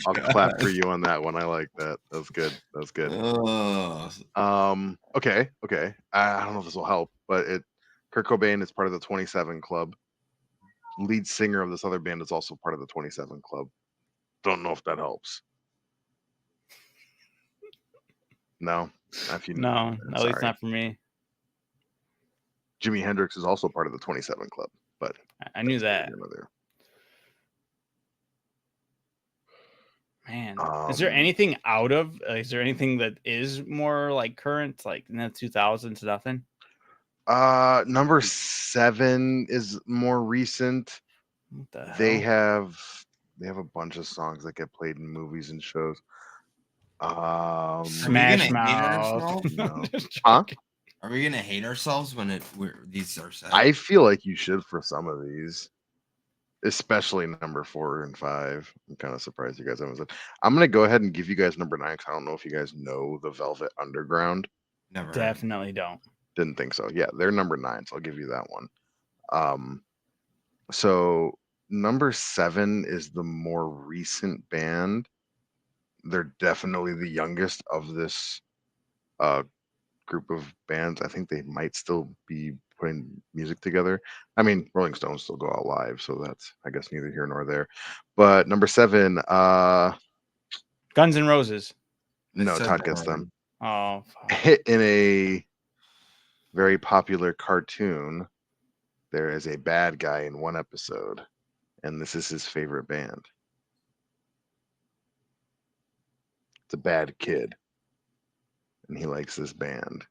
I'll clap for you on that one. I like that. That's good. That's good. Okay. I don't know if this will help, but Kurt Cobain is part of the 27 Club. Lead singer of this other band is also part of the 27 Club. Don't know if that helps. No, if you no, at least not for me. Jimi Hendrix is also part of the 27 Club, but I knew that. There. Man, is there anything is there anything that is more like current, like in the 2000s? Nothing. Number 7 is more recent. What the hell? They have a bunch of songs that get played in movies and shows. Smash Mouth. No. Huh? Are we gonna hate ourselves when these are set? I feel like you should for some of these, especially number 4 and 5. I'm kind of surprised you guys haven't said. I'm gonna go ahead and give you guys number 9 because I don't know if you guys know the Velvet Underground. Never. Definitely don't. Didn't think so. Yeah, they're number 9, so I'll give you that one. So number 7 is the more recent band. They're definitely the youngest of this group of bands. I think they might still be putting music together. I mean, Rolling Stones still go out live, so that's, I guess, neither here nor there. But number 7, Guns N' Roses. No, said Todd that gets already. them. Oh, fuck. In a very popular cartoon, there is a bad guy in one episode, and this is his favorite band. It's a bad kid, and he likes this band.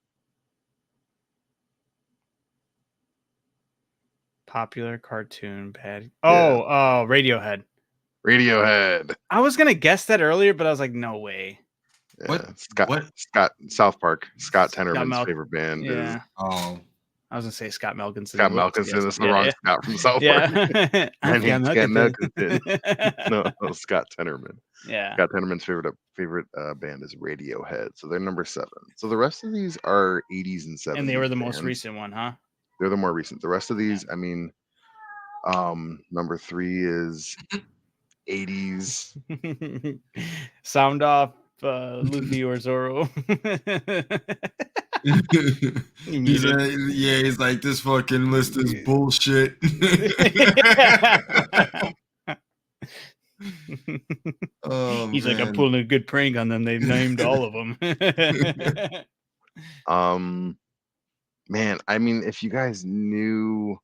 Popular cartoon bad. Yeah. Oh, Radiohead. Radiohead. I was gonna guess that earlier, but I was like, no way. Yeah, What? Scott South Park. Scott Scott Tenorman's Mel- favorite band is Yeah, Oh, I was gonna say Scott Melkinson. Scott Whoops, Melkinson. yes. That's the wrong Scott from South Park. Yeah. My I'm name's Scott Scott Melkinson. Melkinson. No, Scott Tenorman. Yeah. Scott Tenorman's favorite band is Radiohead. So they're number 7. So the rest of these are 80s and 70s. And they were the most bands. recent one, huh? They're the more recent. The rest of these, I mean, number 3 is 80s. Sound off, Luffy or Zoro. he's like, this fucking list is bullshit. Oh, he's like, I'm pulling a good prank on them. They've named all of them. Man, I mean, if you guys knew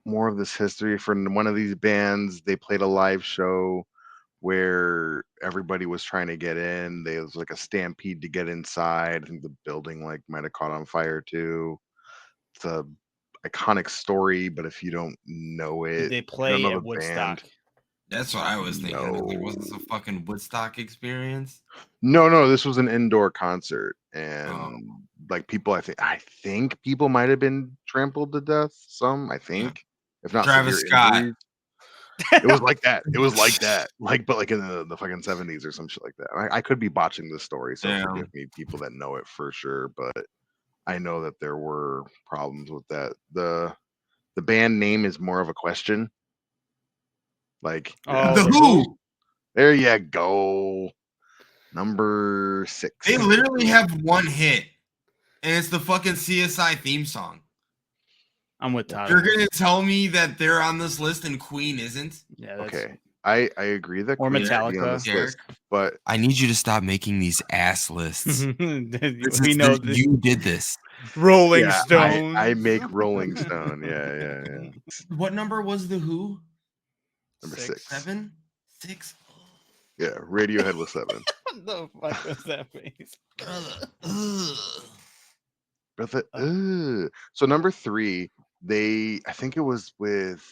more of this history for one of these bands, they played a live show where everybody was trying to get in. There was like a stampede to get inside. I think the building like might have caught on fire too. It's a iconic story, but if you don't know it, They you don't play know at the Woodstock. band. That's what I was thinking. I was like, No. was this a fucking Woodstock experience? No, this was an indoor concert, and like people, I think people might have been trampled to death. Some, I think, if not Travis severe Scott. injuries. It was like that. It was like that. But like in the fucking 70s or some shit like that. I could be botching this story, so Damn. forgive me, people that know it for sure. But I know that there were problems with that. The band name is more of a question. Like The Who. There you go. Number 6. They literally have one hit, and it's the fucking CSI theme song. I'm with Todd. You're gonna tell me that they're on this list and Queen isn't? Yeah. That's... Okay. I agree that Or Queen should be on Metallica. this list, but I need you to stop making these ass lists. we know you did this. Rolling yeah, Stones. I make Rolling Stone. Yeah. What number was the Who? Number 6. 7? 6? Yeah, Radiohead was 7. What the fuck was that face? So number 3, I think it was with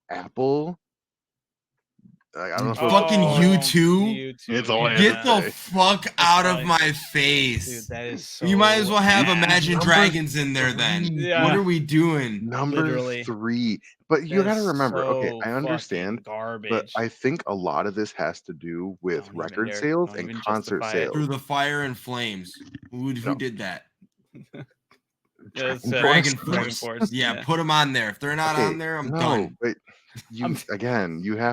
Apple. I don't know if it was Fucking U2? It's all Get the say. fuck out of my face. Dude, that is so... You might as well have Yeah, Imagine number Dragons in there then. Yeah. What are we doing? Number Literally. 3. But you got to remember, okay, I understand, garbage. but I think a lot of this has to do with Don't even record dare- sales don't and even concert justify it. sales. Through the Fire and Flames. Who No. did that? Yeah, it's, Dragon Dragon Force. Force. Yeah, put them on there. If they're not Okay, on there, I'm no, done. but you have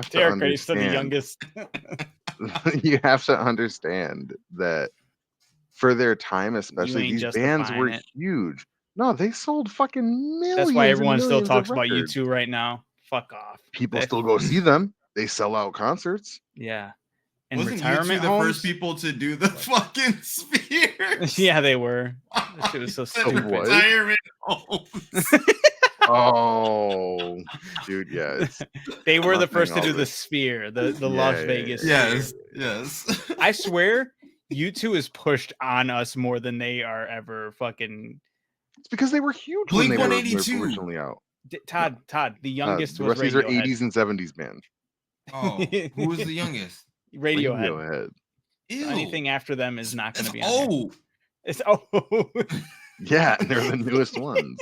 to Derek, are you still understand. the youngest? You have to understand that for their time, especially ain't these bands were justifying it. huge. No, they sold fucking millions. That's why and everyone still millions of talks about you records. two right now. Fuck off. People They- still go see them. They sell out concerts. Yeah. And Wasn't retirement U2 the homes? first people to do the fucking spheres? Yeah, they were. That shit was so stupid. What? Retirement homes. Oh, dude, yeah. They were the nothing first to do of the it. sphere, the Yeah, Las yeah, Vegas. yeah. Sphere. Yes. I swear, U2 is pushed on us more than they are ever fucking. It's because they were huge when they were Blink-182. originally out. Todd, the youngest the was rest of these are Radiohead. 80s and 70s band. Oh, who was the youngest? Radiohead. Ew. Anything after them is not going to It's be on here. old. It's Yeah, they're the newest ones.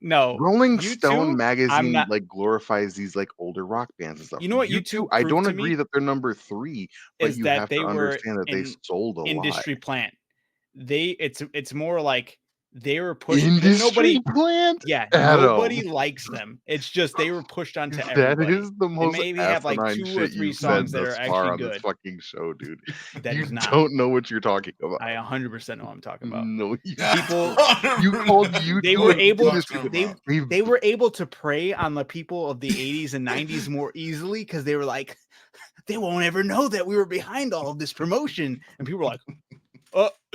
No, Rolling U2, Stone I'm magazine not- like glorifies these like older rock bands and stuff. You know what U2, U2 I proved don't to agree me that they're number 3, but is you that have they to were understand that they in sold a industry lot. plant. It's more like they were pushed. Industry Nobody, plant? yeah, Adam. nobody likes them. It's just they were pushed onto That everybody. is the most maybe have, like, asinine 2 or shit 3 you've songs said that thus are far actually on this good. fucking show, dude. That You is not. don't know what you're talking about. I 100% know what I'm talking about. No, you People- You called YouTube. They were able industry. they were able to prey on the people of the 80s and 90s more easily because they were like, they won't ever know that we were behind all of this promotion. And people were like,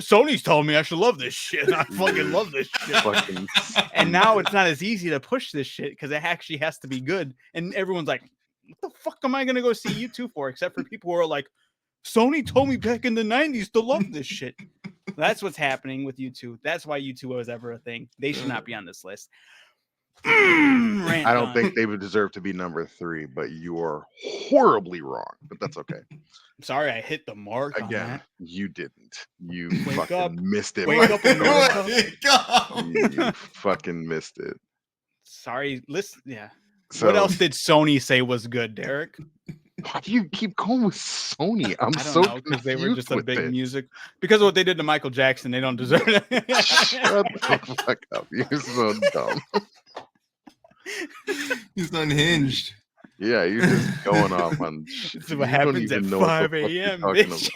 Sony's telling me I should love this shit. I fucking love this shit. Fucking And now it's not as easy to push this shit because it actually has to be good. And everyone's like, what the fuck am I going to go see U2 for? Except for people who are like, Sony told me back in the 90s to love this shit. That's what's happening with U2. That's why U2 was ever a thing. They should not be on this list. I don't think they would deserve to be number 3, but you are horribly wrong. But that's okay. Sorry, I hit the mark. Again, on that. you didn't. You Wake fucking up. missed it. Wake up and You fucking missed it. Sorry, listen. Yeah. So, What else did Sony say was good, Derek? Why do you keep going with Sony? I'm I don't so know, because they were just a with big it. music. Because of what they did to Michael Jackson, they don't deserve it. Shut the fuck up. You're so dumb. He's unhinged. Yeah, you're just going off on shit. This is what happens at 5 a.m., bitch.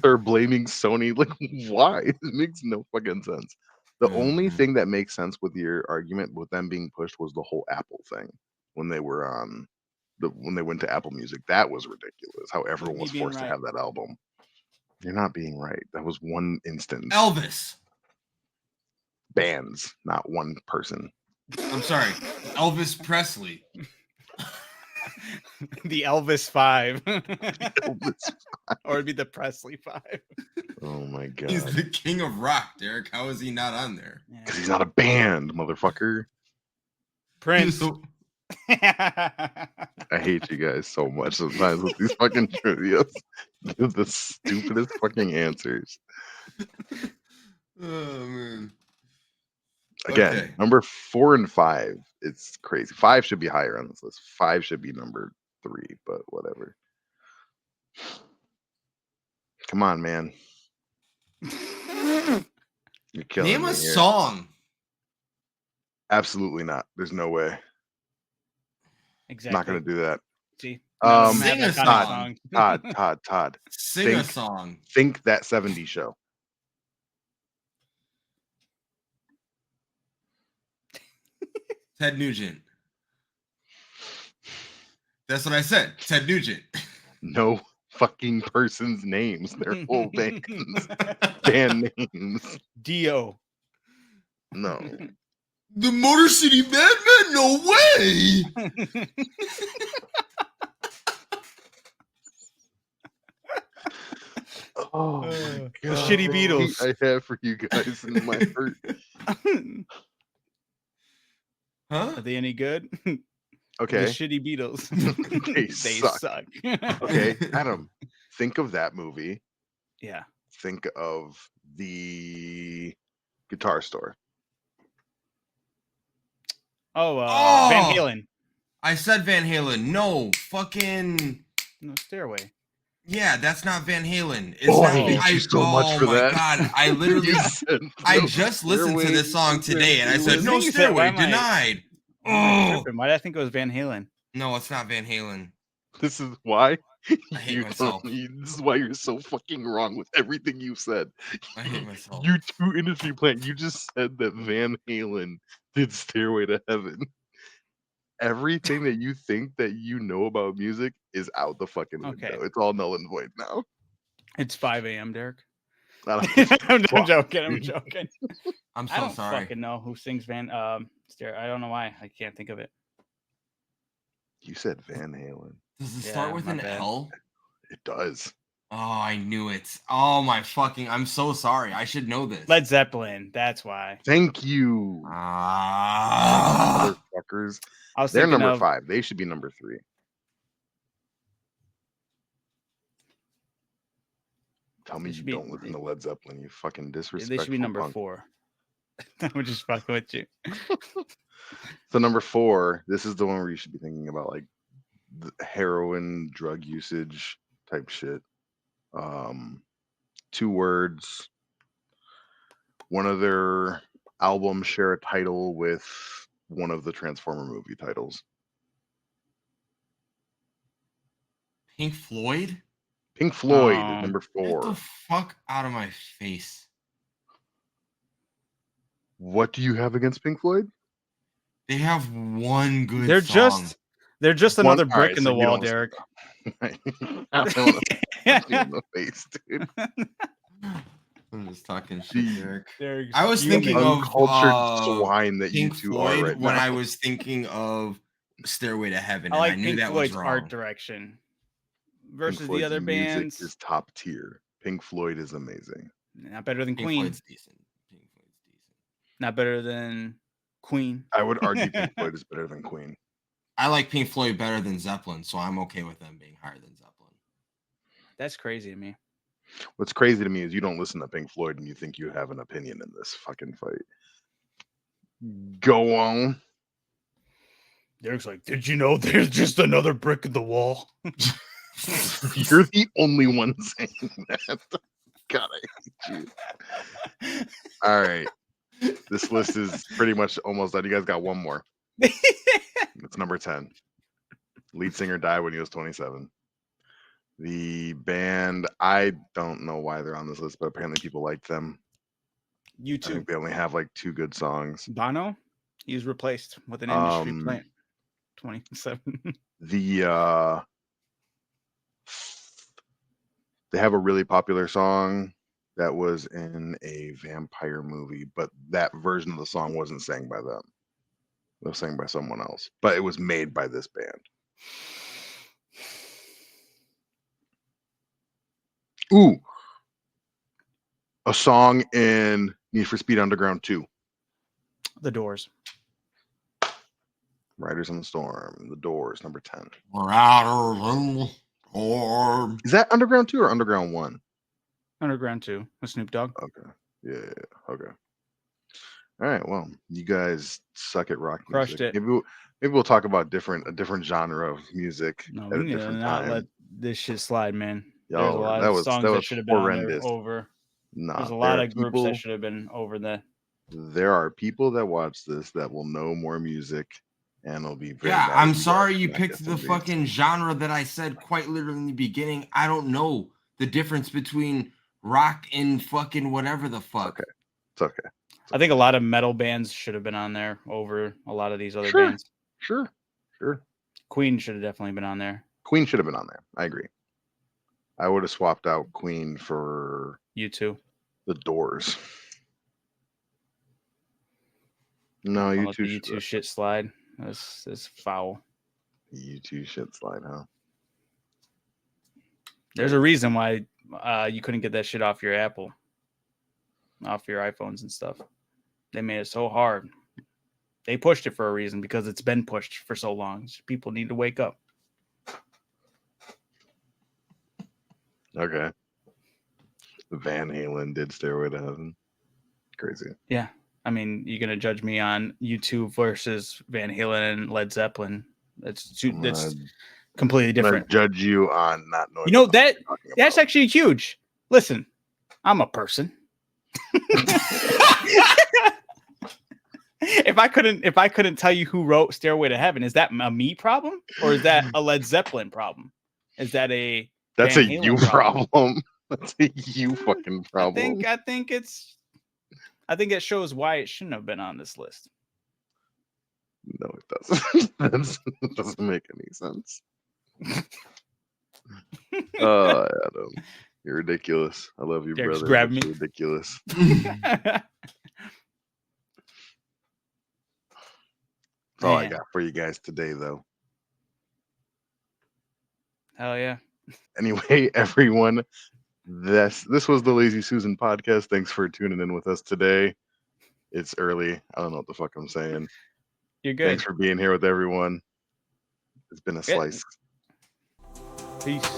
They're blaming Sony. Like, why? It makes no fucking sense. The only thing that makes sense with your argument with them being pushed was the whole Apple thing when they were on when they went to Apple Music. That was ridiculous. How everyone was forced to have that album. You're not being right. That was one instance. Elvis. Bands, not one person. I'm sorry, Elvis Presley. The Elvis 5. Elvis. Or it'd be the Presley 5. Oh my god. He's the king of rock, Derek. How is he not on there? Because he's not a band, motherfucker. Prince. I hate you guys so much sometimes with these fucking trivias. Give the stupidest fucking answers. Oh man. Again, Okay. number 4 and 5, it's crazy. 5 should be higher on this list. 5 should be number 3, but whatever. Come on, man. You're killing Name me a here. song. Absolutely not. There's no way. Exactly. Not going to do that. See? Sing a song. Todd. Sing a song. Think that 70s show. Ted Nugent. That's what I said. Ted Nugent. No fucking person's names. They're whole bands. Band names. Dio. No. The Motor City Madman? No way. Oh my The god. shitty Beatles. I have for you guys in my heart. Huh? Are they any good? Okay. The shitty Beatles. They They suck. suck. Okay, Adam, think of that movie. Yeah. Think of the guitar store. Oh, Oh! Van Halen. I said Van Halen. No, fucking. No, Stairway. Yeah, that's not Van Halen. It's Oh, not, I hate you so much for my that. God, I literally, You said I no just listened to Stairway. this song today, and I said, was "No thinking, Stairway, why am I- denied." Oh. Why did I think it was Van Halen? No, it's not Van Halen. This is why. I hate myself. This is why you're so fucking wrong with everything you said. I hate myself. You two industry plant. You just said that Van Halen did Stairway to Heaven. Everything that you think that you know about music is out the fucking window. Okay. It's all null and void now. It's 5 a.m., Derek. I don't I'm fuck. joking. I'm joking. I'm I so don't sorry. fucking know who sings Stair. I don't know why. I can't think of it. You said Van Halen. Does it Yeah, start with my an bad. L? It does. Oh, I knew it. Oh my fucking! I'm so sorry. I should know this. Led Zeppelin. That's why. Thank you, Ah. motherfuckers. I was They're thinking number of 5. They should be number 3. Tell me They you should be- don't listen to Led Zeppelin. You fucking disrespectful. They should be number punk. 4. I'm just fucking with you. So number 4, this is the one where you should be thinking about like the heroin, drug usage type shit. 2 words. One of their albums share a title with one of the Transformer movie titles. Pink Floyd? Pink Floyd, Oh. number Get 4. the fuck out of my face. What do you have against Pink Floyd? They have one good They're song. They're just One- another all brick right, in so the you wall, don't listen Derek. I don't want to punch you in the face, dude. I'm just talking shit, The Derek. Derek, I was you thinking and me. of uncultured swine that Pink you two Floyd are right when now. I was thinking of Stairway to Heaven, I and like I knew Pink that Floyd's was wrong. art direction Pink versus the Floyd's other music bands. is top tier. Pink Floyd is amazing. Not better than Pink Queen. Floyd's decent. Pink Floyd's decent. Not better than Queen. I would argue Pink Floyd is better than Queen. I like Pink Floyd better than Zeppelin, so I'm okay with them being higher than Zeppelin. That's crazy to me. What's crazy to me is you don't listen to Pink Floyd and you think you have an opinion in this fucking fight. Go on. Derek's like, did you know there's just another brick in the wall? You're the only one saying that. God, I hate you. All right. This list is pretty much almost done. You guys got one more. It's number 10. Lead singer died when he was 27. The band, I don't know why they're on this list, but apparently people like them. You I too. think they only have like 2 good songs. Bono, he was replaced with an industry plant. 27. The they have a really popular song that was in a vampire movie, but that version of the song wasn't sang by them. It was sang by someone else, but it was made by this band. Ooh, a song in Need for Speed Underground 2. The Doors. Riders on the Storm, The Doors, number 10. Riders in the Storm. Is that Underground 2 or Underground 1? Underground 2 with Snoop Dogg. Okay. Yeah. Okay. All right. Well, you guys suck at rock Crushed music. it. Maybe we'll talk about a different genre of music No, at we a need to different not time. let this shit slide, man. There's a Yo, lot that of was songs that should have been on there horrendous. over. Nah, There's a there lot are of groups people- that should have been over that. There are people that watch this that will know more music and will be very Yeah, mad I'm at you sorry guys you for not picked guessing the these. fucking genre that I said quite literally in the beginning. I don't know the difference between rock and fucking whatever the fuck. Okay. It's okay. I think a lot of metal bands should have been on there over a lot of these other Sure. bands. Sure. Queen should have definitely been on there. Queen should have been on there. I agree. I would have swapped out Queen for U2. The Doors. No, I'll you let two the U2 shit slide. That's foul. You two shit slide, huh? There's a reason why you couldn't get that shit off your Apple, off your iPhones and stuff. They made it so hard. They pushed it for a reason because it's been pushed for so long. People need to wake up. Okay. Van Halen did Stairway to Heaven. Crazy. Yeah. I mean, you're going to judge me on U2 versus Van Halen and Led Zeppelin. That's completely different. Judge you on not knowing. You know, what that's about. actually huge. Listen, I'm a person. If I couldn't tell you who wrote Stairway to Heaven, is that a me problem or is that a Led Zeppelin problem? Is that a That's Van a Halen you problem? That's a you fucking problem. I think it shows why it shouldn't have been on this list. No, it doesn't. That doesn't make any sense. Adam, you're ridiculous. I love you, Derek's brother. grabbing But me. you're ridiculous. That's all I Man. got for you guys today, though. Hell yeah. Anyway, everyone, this was the Lazy Susan podcast. Thanks for tuning in with us today. It's early. I don't know what the fuck I'm saying. You're good. Thanks for being here with everyone. It's been a slice. Peace.